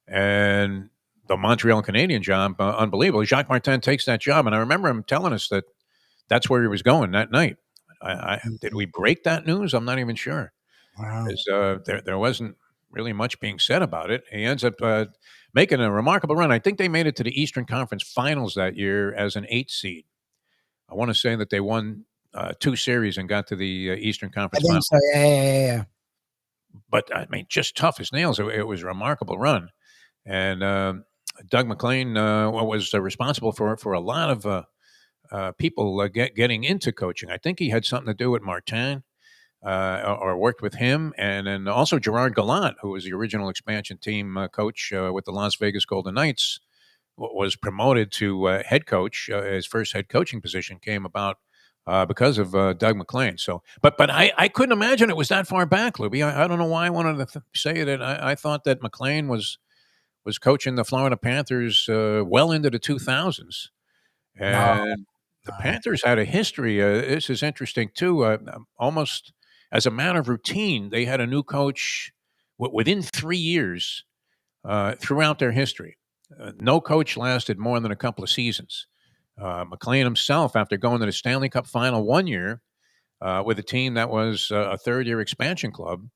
And the Montreal Canadian job, unbelievable. Jacques Martin takes that job, and I remember him telling us that that's where he was going that night. Did we break that news? I'm not even sure. Wow. There wasn't really much being said about it. He ends up making a remarkable run. I think they made it to the Eastern Conference Finals that year as an 8 seed. I want to say that they won 2 series and got to the Eastern Conference Finals. So. Yeah. But, I mean, just tough as nails. It was a remarkable run. And Doug MacLean was responsible for a lot of people getting into coaching. I think he had something to do with Martin. Or worked with him, and then also Gerard Gallant, who was the original expansion team coach with the Las Vegas Golden Knights, was promoted to head coach. His first head coaching position came about because of Doug MacLean. So, but I couldn't imagine it was that far back, Lubie. I don't know why I wanted to say that. I thought that MacLean was coaching the Florida Panthers well into the 2000s, and the Panthers had a history. This is interesting too. Almost as a matter of routine, they had a new coach within 3 years throughout their history. No coach lasted more than a couple of seasons. MacLean himself, after going to the Stanley Cup final 1 year with a team that was a third-year expansion club,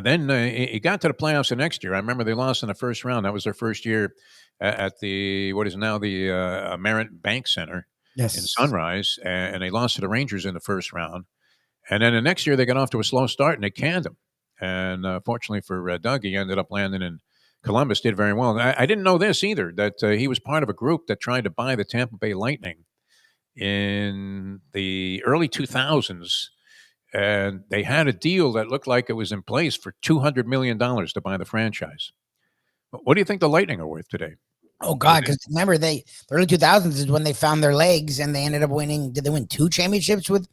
then he got to the playoffs the next year. I remember they lost in the first round. That was their first year at the what is now the Merritt Bank Center. Yes. in Sunrise, and they lost to the Rangers in the first round. And then the next year they got off to a slow start and they canned him. And fortunately for Doug, he ended up landing in Columbus, did very well. I didn't know this either, that he was part of a group that tried to buy the Tampa Bay Lightning in the early 2000s. And they had a deal that looked like it was in place for $200 million to buy the franchise. What do you think the Lightning are worth today? Oh God, because remember the early 2000s is when they found their legs and they ended up winning. Did they win 2 championships with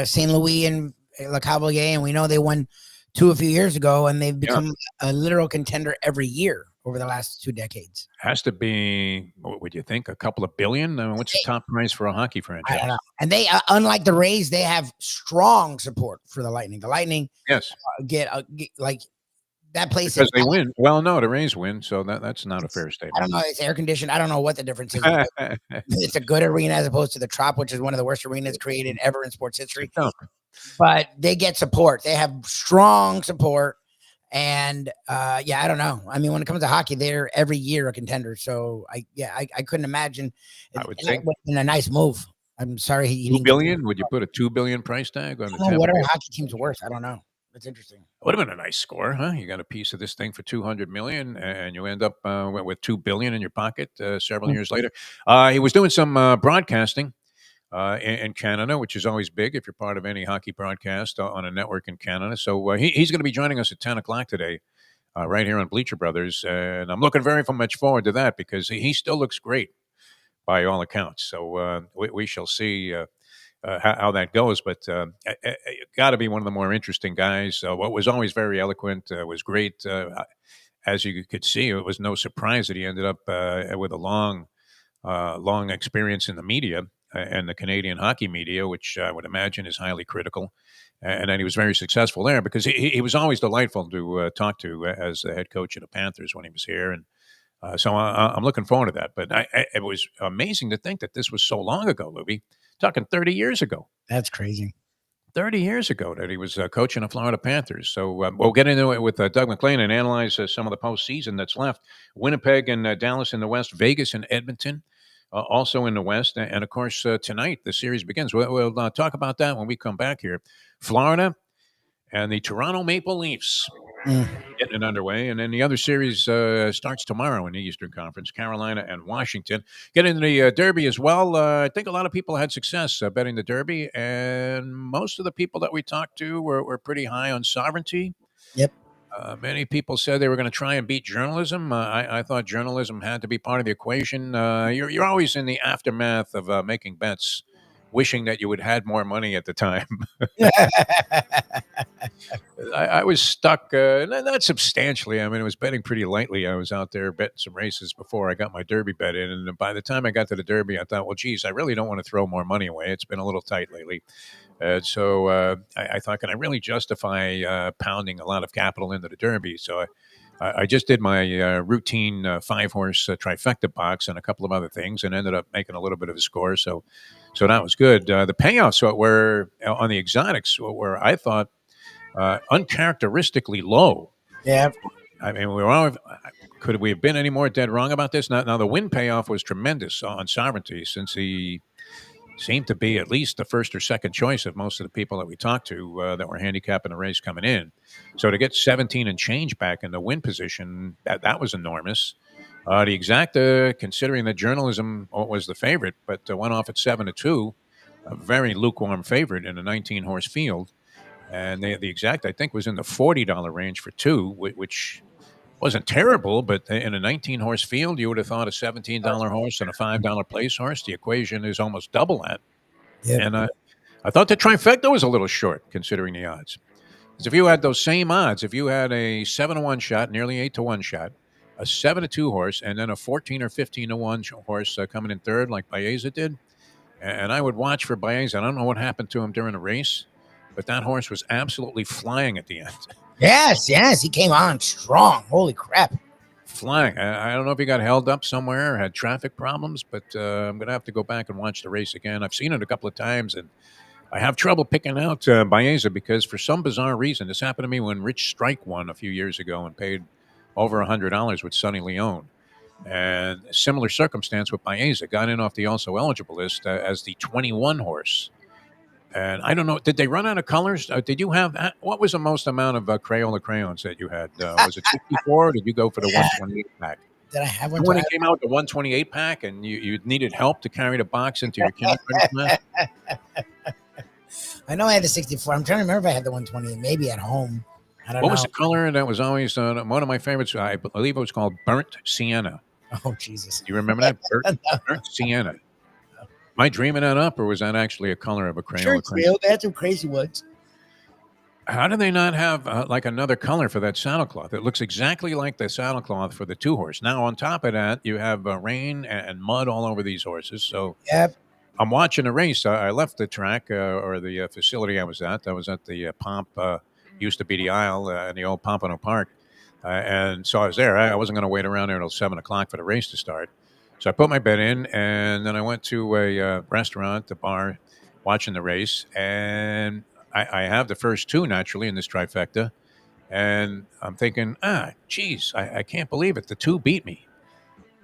St. Louis and Le Cavalier? And we know they won 2 a few years ago, and they've become a literal contender every year over the last 2 decades. Has to be, what would you think, a couple of billion? I mean, what's the top price for a hockey franchise? I don't know. And they, unlike the Rays, they have strong support for the Lightning. The Lightning, yes, get like that place because they win. Well, no, the Rays win, so that's not a fair statement. I don't know. It's air conditioned. I don't know what the difference is. It's a good arena as opposed to the Trop, which is one of the worst arenas created ever in sports history. But they get support. They have strong support. And I don't know. I mean, when it comes to hockey, they're every year a contender. So I couldn't imagine. I would think a nice move. I'm sorry. He $2 billion. Would you put a $2 billion price tag on the Tampa? What are hockey teams worth? I don't know. That's interesting. Would have been a nice score, huh? You got a piece of this thing for $200 million, and you end up with $2 billion in your pocket several years later. He was doing some broadcasting in Canada, which is always big if you're part of any hockey broadcast on a network in Canada. So he's going to be joining us at 10 o'clock today, right here on Bleacher Brothers, and I'm looking very much forward to that because he still looks great by all accounts. So we shall see. How that goes, but got to be one of the more interesting guys. What was always very eloquent, was great. As you could see, it was no surprise that he ended up with a long experience in the media and the Canadian hockey media, which I would imagine is highly critical. And then he was very successful there because he was always delightful to talk to as the head coach of the Panthers when he was here. And so I'm looking forward to that. But it was amazing to think that this was so long ago, Lubie. Talking 30 years ago. That's crazy. 30 years ago that he was coaching the Florida Panthers. So we'll get into it with Doug McLean and analyze some of the postseason that's left. Winnipeg and Dallas in the West, Vegas and Edmonton also in the West. And, of course, tonight the series begins. We'll talk about that when we come back here. Florida and the Toronto Maple Leafs getting it underway. And then the other series starts tomorrow in the Eastern Conference, Carolina and Washington. Get into the Derby as well. I think a lot of people had success betting the Derby, and most of the people that we talked to were pretty high on sovereignty. Yep. Many people said they were going to try and beat journalism. I thought journalism had to be part of the equation. You're always in the aftermath of making bets, wishing that you would had more money at the time. I was stuck, not substantially. I mean, I was betting pretty lightly. I was out there betting some races before I got my Derby bet in. And by the time I got to the Derby, I thought, well, geez, I really don't want to throw more money away. It's been a little tight lately. So I thought, can I really justify pounding a lot of capital into the Derby? So I just did my routine 5-horse trifecta box and a couple of other things and ended up making a little bit of a score. So that was good. The payoffs were on the exotics were, I thought, uncharacteristically low. Yeah. I mean, could we have been any more dead wrong about this? Now the win payoff was tremendous on sovereignty since he seemed to be at least the first or second choice of most of the people that we talked to that were handicapping the race coming in. So to get 17 and change back in the win position, that was enormous. The exacta, considering that journalism was the favorite, but went off at 7-2, a very lukewarm favorite in a 19-horse field. And the exact, I think, was in the $40 range for 2, which wasn't terrible, but in a 19-horse field, you would have thought a $17 horse and a $5 place horse. The equation is almost double that. Yep. And I thought the trifecta was a little short, considering the odds. Because if you had those same odds, if you had a 7-1 shot, nearly 8-1 shot, a 7-2 horse, and then a 14 or 15-1 horse coming in third, like Baeza did, and I would watch for Baeza. I don't know what happened to him during the race, but that horse was absolutely flying at the end. Yes, he came on strong. Holy crap. Flying. I don't know if he got held up somewhere or had traffic problems, but I'm going to have to go back and watch the race again. I've seen it a couple of times, and I have trouble picking out Baeza because for some bizarre reason, this happened to me when Rich Strike won a few years ago and paid over $100 with Sonny Leone. And similar circumstance with Baeza, got in off the also eligible list as the 21 horse. And I don't know, did they run out of colors? Did you have, what was the most amount of Crayola crayons that you had? Was it 54 or did you go for the 128 pack? Did I have one? When it came out with the 128 pack and you needed help to carry the box into your kindergarten class? I know I had the 64. I'm trying to remember if I had the 128, maybe at home. I don't know. What was the color that was always one of my favorites? I believe it was called burnt sienna. Oh, Jesus. Do you remember that? Burnt sienna. Am I dreaming that up, or was that actually a color of a Crayola crayon? They had some crazy ones. How do they not have like another color for that saddlecloth? It looks exactly like the saddlecloth for the 2-horse. Now, on top of that, you have rain and mud all over these horses. So Yep. I'm watching a race. I left the track or the facility I was at. I was at the Pomp, used to be the aisle in the old Pompano Park. And so I was there. I wasn't going to wait around there until 7 o'clock for the race to start. So I put my bet in, and then I went to a restaurant, a bar, watching the race. And I have the first 2, naturally, in this trifecta. And I'm thinking, geez, I can't believe it. The 2 beat me.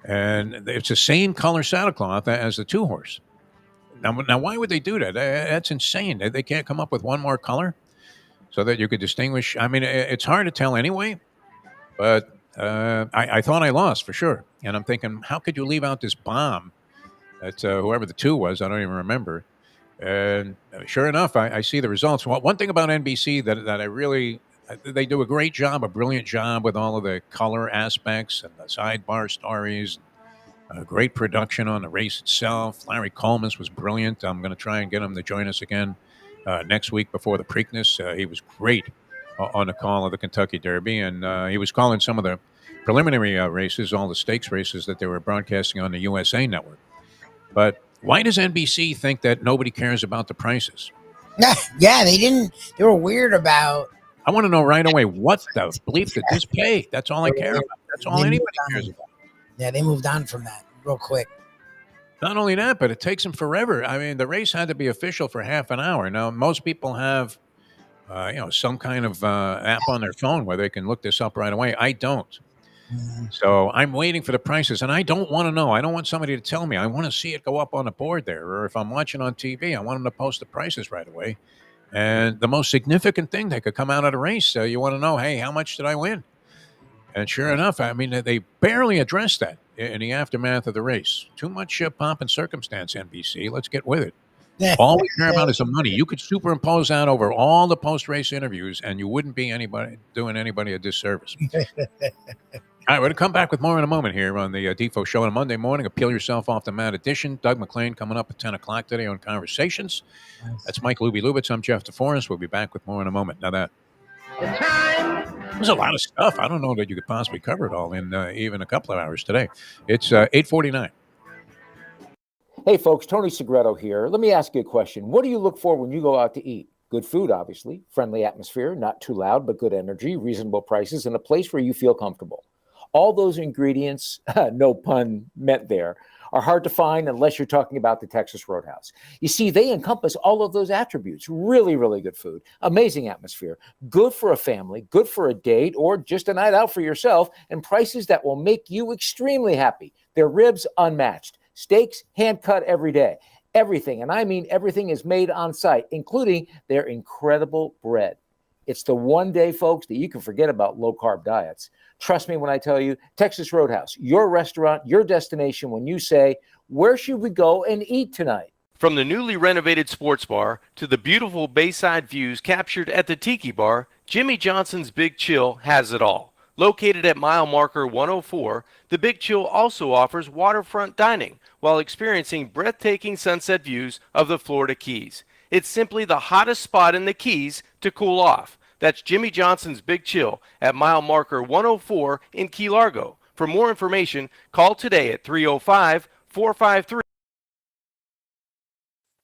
And it's the same color saddlecloth as the 2-horse. Now, why would they do that? That's insane. They can't come up with one more color so that you could distinguish. I mean, it's hard to tell anyway, but I thought I lost for sure. And I'm thinking, how could you leave out this bomb that whoever the 2 was, I don't even remember. And sure enough, I see the results. Well, one thing about NBC that I really, they do a great job, a brilliant job with all of the color aspects and the sidebar stories. Great production on the race itself. Larry Coleman was brilliant. I'm going to try and get him to join us again next week before the Preakness. He was great on the call of the Kentucky Derby, and he was calling some of the preliminary races, all the stakes races that they were broadcasting on the USA Network. But why does NBC think that nobody cares about the prices? Yeah, they didn't. They were weird about. I want to know right away, what the bleep did this pay? That's all I care about. That's all anybody cares about. Yeah, they moved on from that real quick. Not only that, but it takes them forever. I mean, the race had to be official for half an hour. Now, most people have, some kind of app on their phone where they can look this up right away. I don't. Mm-hmm. So I'm waiting for the prices, and I don't want to know. I don't want somebody to tell me. I want to see it go up on the board there. Or if I'm watching on TV, I want them to post the prices right away. And the most significant thing that could come out of the race, you want to know, hey, how much did I win? And sure enough, I mean, they barely addressed that in the aftermath of the race. Too much pomp and circumstance, NBC. Let's get with it. All we care about is the money. You could superimpose that over all the post-race interviews, and you wouldn't be doing anybody a disservice. All right, we're going to come back with more in a moment here on the Defo Show on a Monday morning. A Peel Yourself Off the Mat edition. Doug McClain coming up at 10 o'clock today on Conversations. Nice. That's Mike Lubie Lubitz. I'm Jeff DeForest. We'll be back with more in a moment. Now that there's a lot of stuff. I don't know that you could possibly cover it all in even a couple of hours today. It's 8:49. Hey, folks, Tony Segreto here. Let me ask you a question. What do you look for when you go out to eat? Good food, obviously. Friendly atmosphere, not too loud, but good energy, reasonable prices, and a place where you feel comfortable. All those ingredients, no pun meant there, are hard to find unless you're talking about the Texas Roadhouse. You see, they encompass all of those attributes. Really, really good food, amazing atmosphere, good for a family, good for a date, or just a night out for yourself, and prices that will make you extremely happy. Their ribs, unmatched. Steaks, hand-cut every day. Everything, and I mean everything, is made on site, including their incredible bread. It's the one day, folks, that you can forget about low-carb diets. Trust me when I tell you, Texas Roadhouse, your restaurant, your destination when you say, where should we go and eat tonight? From the newly renovated sports bar to the beautiful bayside views captured at the Tiki Bar, Jimmy Johnson's Big Chill has it all. Located at mile marker 104, the Big Chill also offers waterfront dining while experiencing breathtaking sunset views of the Florida Keys. It's simply the hottest spot in the Keys to cool off. That's Jimmy Johnson's Big Chill at mile marker 104 in Key Largo. For more information, call today at 305-453.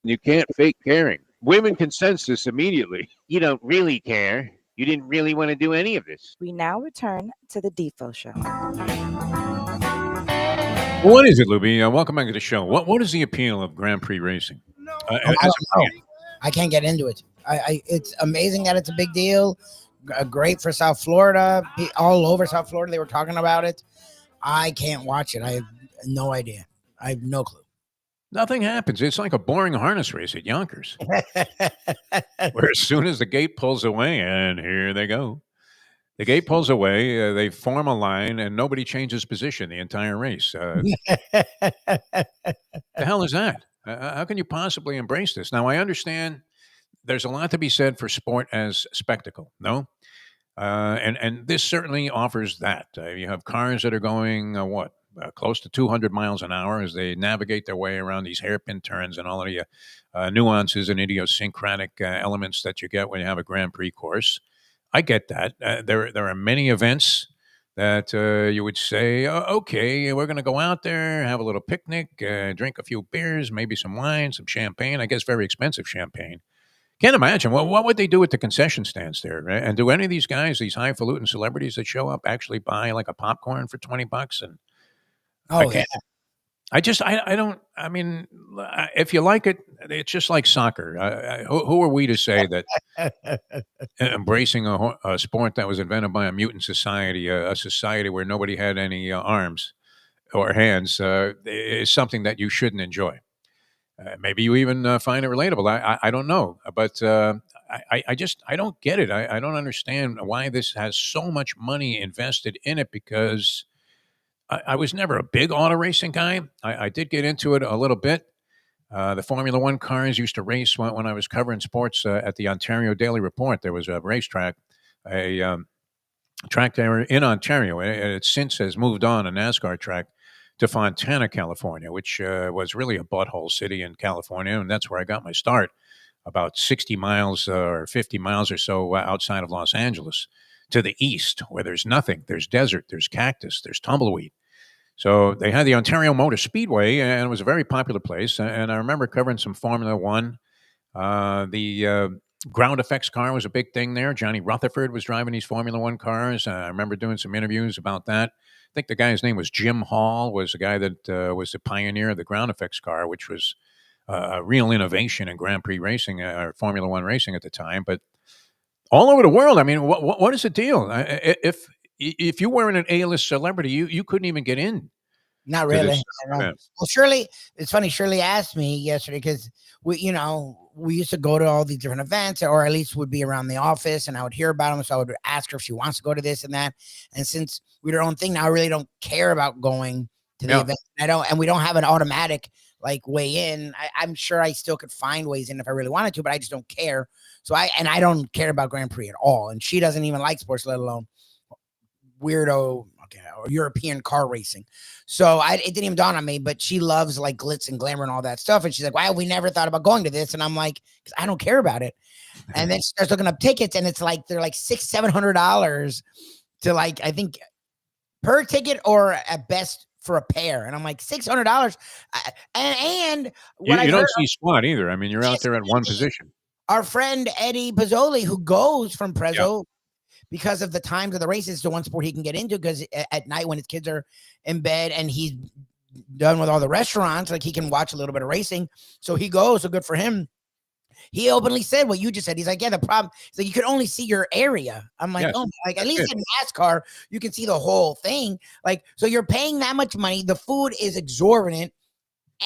You can't fake caring. Women can sense this immediately. You don't really care. You didn't really want to do any of this. We now return to the Defo Show. What is it, Lubie? Welcome back to the show. What is the appeal of Grand Prix racing? I can't get into it. It's amazing that it's a big deal. Great for South Florida. All over South Florida, they were talking about it. I can't watch it. I have no idea. I have no clue. Nothing happens. It's like a boring harness race at Yonkers, where as soon as the gate pulls away, and here they go. The gate pulls away, they form a line, and nobody changes position the entire race. The hell is that? How can you possibly embrace this? Now, I understand there's a lot to be said for sport as spectacle, no? And this certainly offers that. You have cars that are going, close to 200 miles an hour as they navigate their way around these hairpin turns and all of the nuances and idiosyncratic elements that you get when you have a Grand Prix course. I get that. There are many events that you would say, okay, we're going to go out there, have a little picnic, drink a few beers, maybe some wine, some champagne. I guess very expensive champagne. Can't imagine. Well, what would they do at the concession stands there? Right? And do any of these guys, these highfalutin celebrities that show up, actually buy like a popcorn for $20? And I Oh, yeah. can't. I don't. I mean, if you like it, it's just like soccer. Who are we to say that embracing a sport that was invented by a mutant society, a society where nobody had any arms or hands, is something that you shouldn't enjoy? Maybe you even find it relatable. I don't know, but I don't get it. I don't understand why this has so much money invested in it, because I was never a big auto racing guy. I did get into it a little bit. The Formula One cars used to race when I was covering sports at the Ontario Daily Report. There was a racetrack, a track there in Ontario. It since has moved on, a NASCAR track, to Fontana, California, which was really a butthole city in California. And that's where I got my start, about 60 miles or 50 miles or so outside of Los Angeles, to the east, where there's nothing. There's desert, there's cactus, there's tumbleweed. So they had the Ontario Motor Speedway, and it was a very popular place. And I remember covering some Formula One. The ground effects car was a big thing there. Johnny Rutherford was driving these Formula One cars. I remember doing some interviews about that. I think the guy's name was Jim Hall, was the guy that was the pioneer of the ground effects car, which was a real innovation in Grand Prix racing, or Formula One racing at the time. But all over the world, I mean, what is the deal? If you weren't an A-list celebrity, you couldn't even get in. Not to really. this I know. event. Well, Shirley, it's funny. Shirley asked me yesterday because we used to go to all these different events, or at least would be around the office, and I would hear about them. So I would ask her if she wants to go to this and that. And since we do our own thing now, I really don't care about going to the event. And we don't have an automatic like way in. I'm sure I still could find ways in if I really wanted to, but I just don't care. So I don't care about Grand Prix at all. And she doesn't even like sports, let alone weirdo or European car racing. So it didn't even dawn on me, but she loves like glitz and glamour and all that stuff. And she's like, why have we never thought about going to this? And I'm like, because I don't care about it. And then she starts looking up tickets, and it's like they're like $600-700 to, like, I think per ticket, or at best for a pair. And I'm like, $600. And what you don't see squat either. I mean, you're out there at one position. Our friend Eddie Pozzoli, who goes from Prezzo, because of the times of the races, the one sport he can get into, because at night when his kids are in bed and he's done with all the restaurants, like, he can watch a little bit of racing. So he goes. So good for him. He openly said what you just said. He's like, yeah, the problem is that you can only see your area. I'm like, oh, like, at least in NASCAR, you can see the whole thing. Like, so you're paying that much money. The food is exorbitant.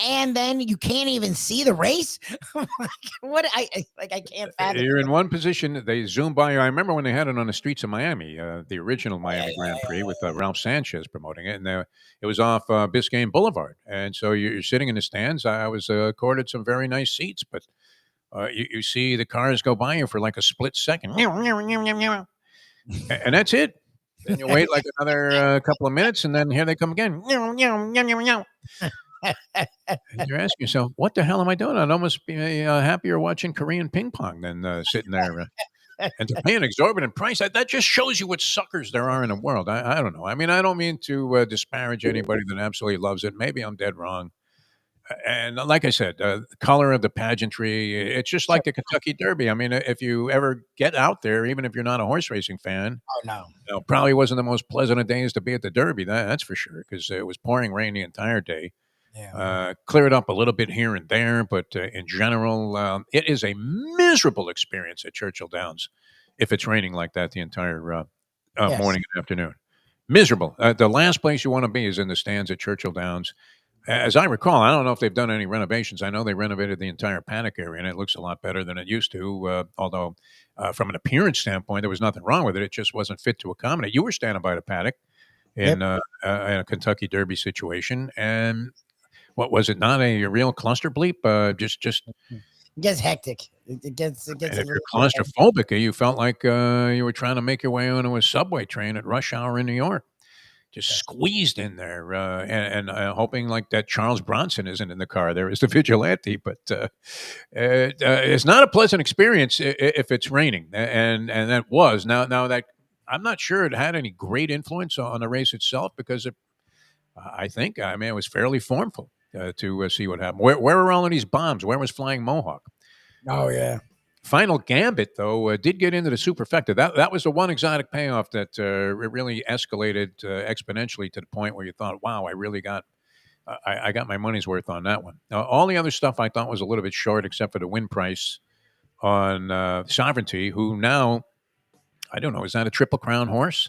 And then you can't even see the race. What I can't fathom. You're in one position. They zoom by you. I remember when they had it on the streets of Miami, the original Miami Grand Prix with Ralph Sanchez promoting it, and it was off Biscayne Boulevard. And so you're sitting in the stands. I was accorded some very nice seats, but you see the cars go by you for like a split second, and that's it. Then you wait like another couple of minutes, and then here they come again. And you're asking yourself, what the hell am I doing? I'd almost be happier watching Korean ping pong than sitting there. And to pay an exorbitant price, that just shows you what suckers there are in the world. I don't know. I mean, I don't mean to disparage anybody that absolutely loves it. Maybe I'm dead wrong. And like I said, the color of the pageantry, it's just like the Kentucky Derby. I mean, if you ever get out there, even if you're not a horse racing fan, probably wasn't the most pleasant of days to be at the Derby. That's for sure, because it was pouring rain the entire day. Cleared up a little bit here and there, but in general, it is a miserable experience at Churchill Downs if it's raining like that the entire morning and afternoon. Miserable. The last place you want to be is in the stands at Churchill Downs. As I recall, I don't know if they've done any renovations. I know they renovated the entire paddock area, and it looks a lot better than it used to. Although, from an appearance standpoint, there was nothing wrong with it. It just wasn't fit to accommodate. You were standing by the paddock in a Kentucky Derby situation, and what was it? Not a real cluster bleep. Just it gets hectic. It gets. and A if you're little claustrophobic, you felt like you were trying to make your way onto a subway train at rush hour in New York. Just squeezed in there, and hoping like that Charles Bronson isn't in the car. There is the vigilante, but it's not a pleasant experience if it's raining, and that was now that I'm not sure it had any great influence on the race itself because I mean it was fairly formful to see what happened. Where were all of these bombs? Where was Flying Mohawk? Oh yeah. Final Gambit, though, did get into the superfecta. That was the one exotic payoff that really escalated exponentially to the point where you thought, "Wow, I really got, I got my money's worth on that one." All the other stuff I thought was a little bit short, except for the win price on Sovereignty, who now, I don't know, is that a Triple Crown horse?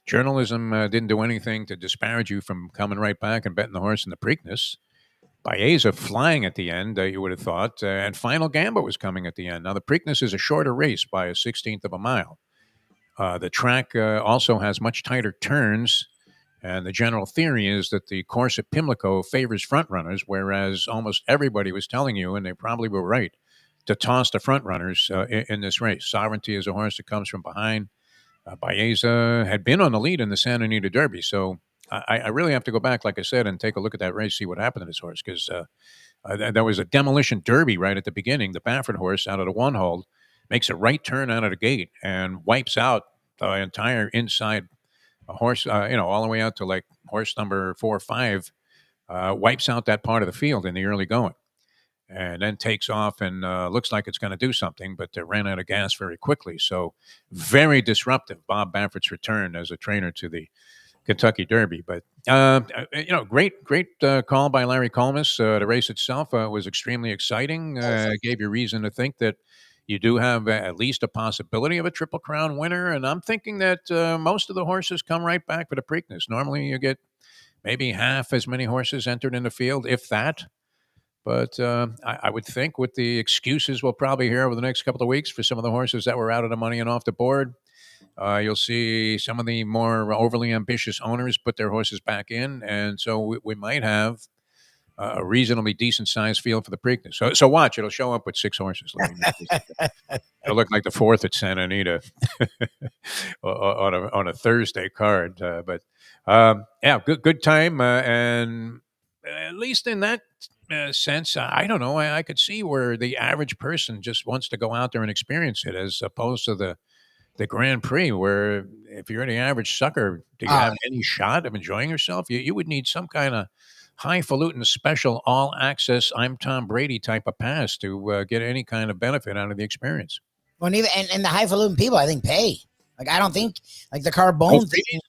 Journalism didn't do anything to disparage you from coming right back and betting the horse in the Preakness. Baeza flying at the end, you would have thought, and Final Gambit was coming at the end. Now, the Preakness is a shorter race by a 16th of a mile. The track also has much tighter turns, and the general theory is that the course at Pimlico favors front runners, whereas almost everybody was telling you, and they probably were right, to toss the front runners in this race. Sovereignty is a horse that comes from behind. Baeza had been on the lead in the Santa Anita Derby, so I really have to go back, like I said, and take a look at that race, see what happened to this horse, because there was a demolition derby right at the beginning. The Baffert horse out of the one hold makes a right turn out of the gate and wipes out the entire inside horse, all the way out to like horse number 4 or 5, wipes out that part of the field in the early going. And then takes off and looks like it's going to do something, but ran out of gas very quickly. So very disruptive, Bob Baffert's return as a trainer to the Kentucky Derby. But, great call by Larry Colmus. The race itself was extremely exciting. Gave you reason to think that you do have at least a possibility of a Triple Crown winner. And I'm thinking that most of the horses come right back for the Preakness. Normally you get maybe half as many horses entered in the field, if that. But I would think with the excuses we'll probably hear over the next couple of weeks for some of the horses that were out of the money and off the board, you'll see some of the more overly ambitious owners put their horses back in. And so we might have a reasonably decent-sized field for the Preakness. So watch. It'll show up with 6 horses. It'll look like the 4th at Santa Anita on a Thursday card. Good time. And at least in that sense, I don't know. I could see where the average person just wants to go out there and experience it, as opposed to the Grand Prix, where if you're the average sucker, do you have any shot of enjoying yourself? You would need some kind of highfalutin special all access I'm Tom Brady type of pass to get any kind of benefit out of the experience. Well, and the highfalutin people, I think, pay. Like, I don't think like the Carbone thing.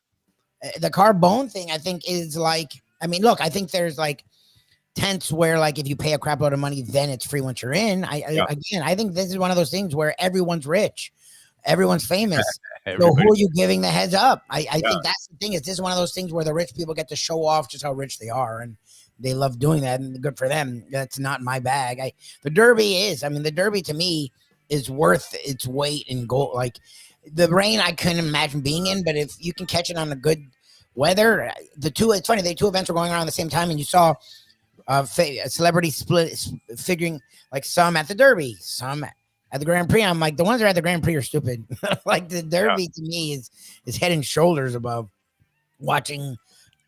The Carbone thing, I think, is like. I mean, look, I think there's like tents where like if you pay a crap load of money, then it's free once you're in. I think this is one of those things where everyone's rich, everyone's famous. So who are you giving the heads up? I think that's the thing. Is this is one of those things where the rich people get to show off just how rich they are, and they love doing that, and good for them. That's not my bag. The Derby to me is worth its weight in gold. Like the rain, I couldn't imagine being in, but if you can catch it on a good weather, it's funny, the 2 events were going on at the same time, and you saw a celebrity split, figuring like some at the Derby, some at the Grand Prix. I'm like, the ones that are at the Grand Prix are stupid. Like the Derby to me is head and shoulders above watching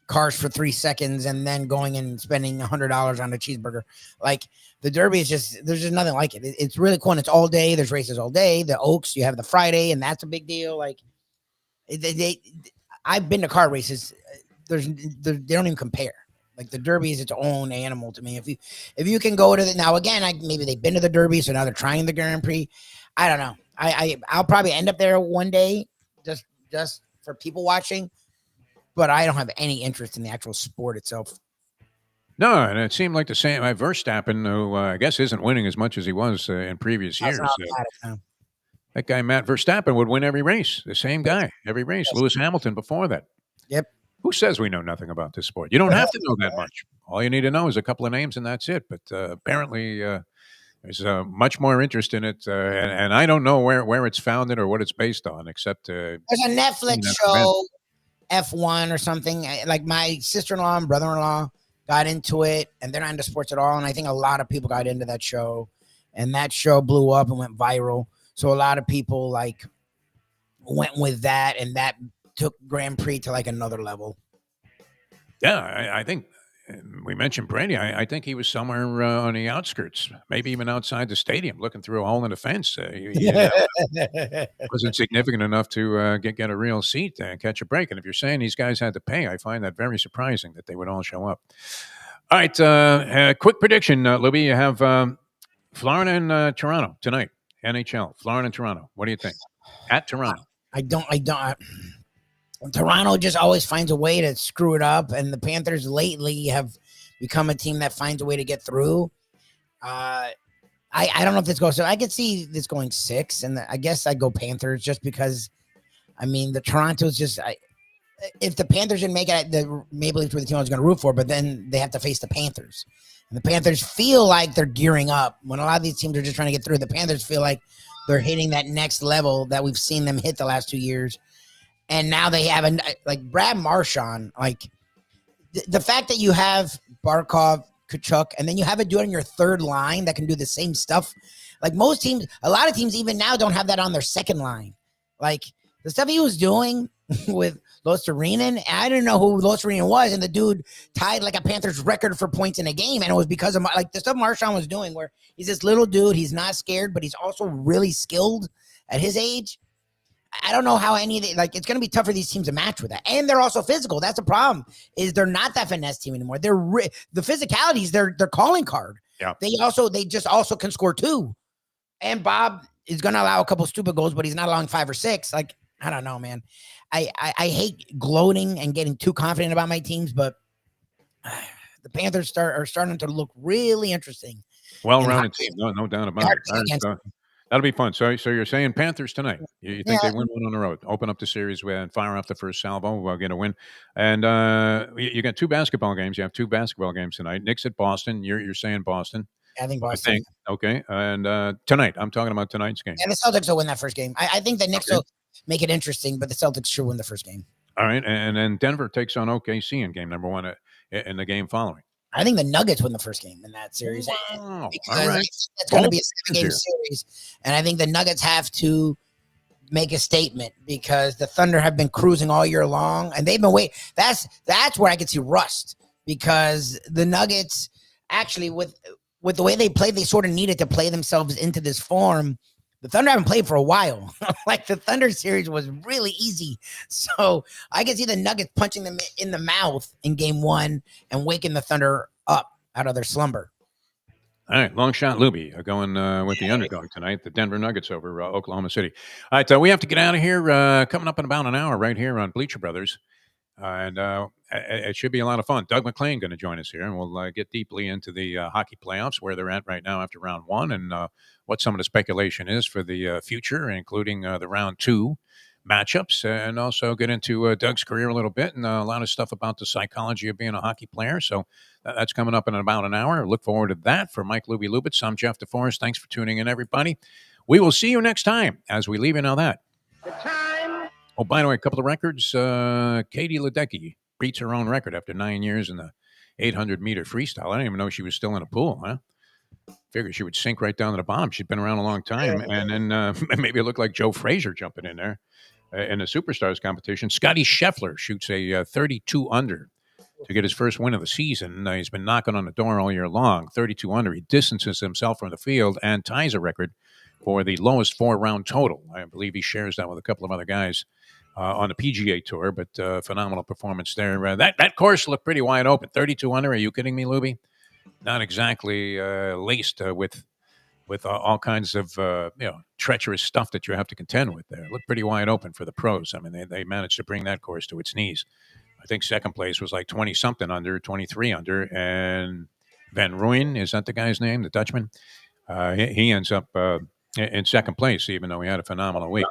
cars for 3 seconds and then going and spending $100 on a cheeseburger. Like the Derby is there's just nothing like it. It's really cool. And it's all day. There's races all day. The Oaks, you have the Friday, and that's a big deal. Like I've been to car races. They don't even compare. Like the Derby is its own animal to me. If you can go to now again, maybe they've been to the Derby, so now they're trying the Grand Prix. I don't know. I'll probably end up there one day, just for people watching. But I don't have any interest in the actual sport itself. No, and it seemed like the same. Verstappen, who I guess isn't winning as much as he was in previous years. That guy Matt Verstappen would win every race. The same guy every race. Lewis Hamilton before that. Yep. Who says we know nothing about this sport? You don't have to know that much. All you need to know is a couple of names, and that's it. But apparently, there's much more interest in it, and I don't know where it's founded or what it's based on, except there's a Netflix that show, F1 or something. Like my sister-in-law and brother-in-law got into it, and they're not into sports at all. And I think a lot of people got into that show, and that show blew up and went viral. So a lot of people like went with that, and that took Grand Prix to like another level. Yeah, I think we mentioned Brady. I think he was somewhere on the outskirts, maybe even outside the stadium, looking through a hole in the fence. He wasn't significant enough to get a real seat and catch a break. And if you're saying these guys had to pay, I find that very surprising that they would all show up. All right, quick prediction, Lubie. You have Florida and Toronto tonight. NHL, Florida and Toronto. What do you think? At Toronto. I don't. Toronto just always finds a way to screw it up, and the Panthers lately have become a team that finds a way to get through. I don't know if this goes. So I could see this going 6, and I guess I'd go Panthers just because. I mean, the Toronto's just. If the Panthers didn't make it, the Maple Leafs were the team I was going to root for, but then they have to face the Panthers, and the Panthers feel like they're gearing up. When a lot of these teams are just trying to get through, the Panthers feel like they're hitting that next level that we've seen them hit the last 2 years. And now they have like Brad Marchand, like the fact that you have Barkov, Kachuk, and then you have a dude on your third line that can do the same stuff. Like most teams, a lot of teams even now don't have that on their second line. Like the stuff he was doing with Losterinen, I didn't know who Losterinen was, and the dude tied like a Panthers record for points in a game, and it was because of like the stuff Marchand was doing, where he's this little dude, he's not scared, but he's also really skilled at his age. I don't know how any of the, like, it's going to be tough for these teams to match with that. And they're also physical. That's the problem, is they're not that finesse team anymore. They're the physicalities, their calling card. Yeah. They just also can score 2. And Bob is going to allow a couple stupid goals, but he's not allowing 5 or 6. Like, I don't know, man. I hate gloating and getting too confident about my teams, but the Panthers are starting to look really interesting. Well-rounded team, no doubt about it. That'll be fun. So you're saying Panthers tonight? You think they win one on the road? Open up the series and fire off the first salvo. We'll get a win. And you got 2 basketball games. You have 2 basketball games tonight. Knicks at Boston. You're saying Boston? I think Boston. Okay. And tonight, I'm talking about tonight's game. And the Celtics will win that first game. I think the Knicks will make it interesting, but the Celtics should win the first game. All right. And then Denver takes on OKC in game number 1 in the game following. I think the Nuggets win the first game in that series. Wow. Because I think it's going to be a 7-game series. And I think the Nuggets have to make a statement because the Thunder have been cruising all year long. And they've been waiting. That's where I could see rust. Because the Nuggets, actually, with the way they played, they sort of needed to play themselves into this form. The Thunder haven't played for a while. Like the Thunder series was really easy. So I can see the Nuggets punching them in the mouth in game 1 and waking the Thunder up out of their slumber. All right, long shot Lubie going with the underdog tonight, the Denver Nuggets over Oklahoma City. All right, we have to get out of here. Coming up in about an hour right here on Bleacher Brothers. And it should be a lot of fun. Doug McClain going to join us here, and we'll get deeply into the hockey playoffs, where they're at right now after round 1, and what some of the speculation is for the future, including the round 2 matchups, and also get into Doug's career a little bit and a lot of stuff about the psychology of being a hockey player. So that's coming up in about an hour. Look forward to that. For Mike Lubie Lubitz, I'm Jeff DeForest. Thanks for tuning in, everybody. We will see you next time as we leave you now that. The time. Oh, by the way, a couple of records. Katie Ledecky beats her own record after 9 years in the 800-meter freestyle. I didn't even know she was still in a pool, huh? Figured she would sink right down to the bottom. She'd been around a long time. And then maybe it looked like Joe Frazier jumping in there in the Superstars competition. Scotty Scheffler shoots a 32 under to get his first win of the season. He's been knocking on the door all year long. 32 under. He distances himself from the field and ties a record for the lowest 4-round total. I believe he shares that with a couple of other guys on the PGA Tour, but phenomenal performance there. That course looked pretty wide open. 32 under. Are you kidding me, Lubie? Not exactly laced with all kinds of treacherous stuff that you have to contend with there. It looked pretty wide open for the pros. I mean, they managed to bring that course to its knees. I think second place was like 20-something under, 23 under, and Van Rooyen, is that the guy's name, the Dutchman? He ends up in second place, even though he had a phenomenal week.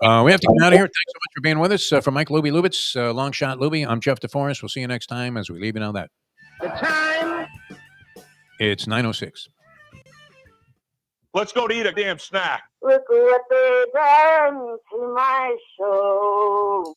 We have to get out of here. Thanks so much for being with us. For Mike Lubie Lubitz, Long Shot Lubie, I'm Jeff DeForest. We'll see you next time as we leave you now that. The time. It's 9:06. Let's go to eat a damn snack. Look what they done to my soul.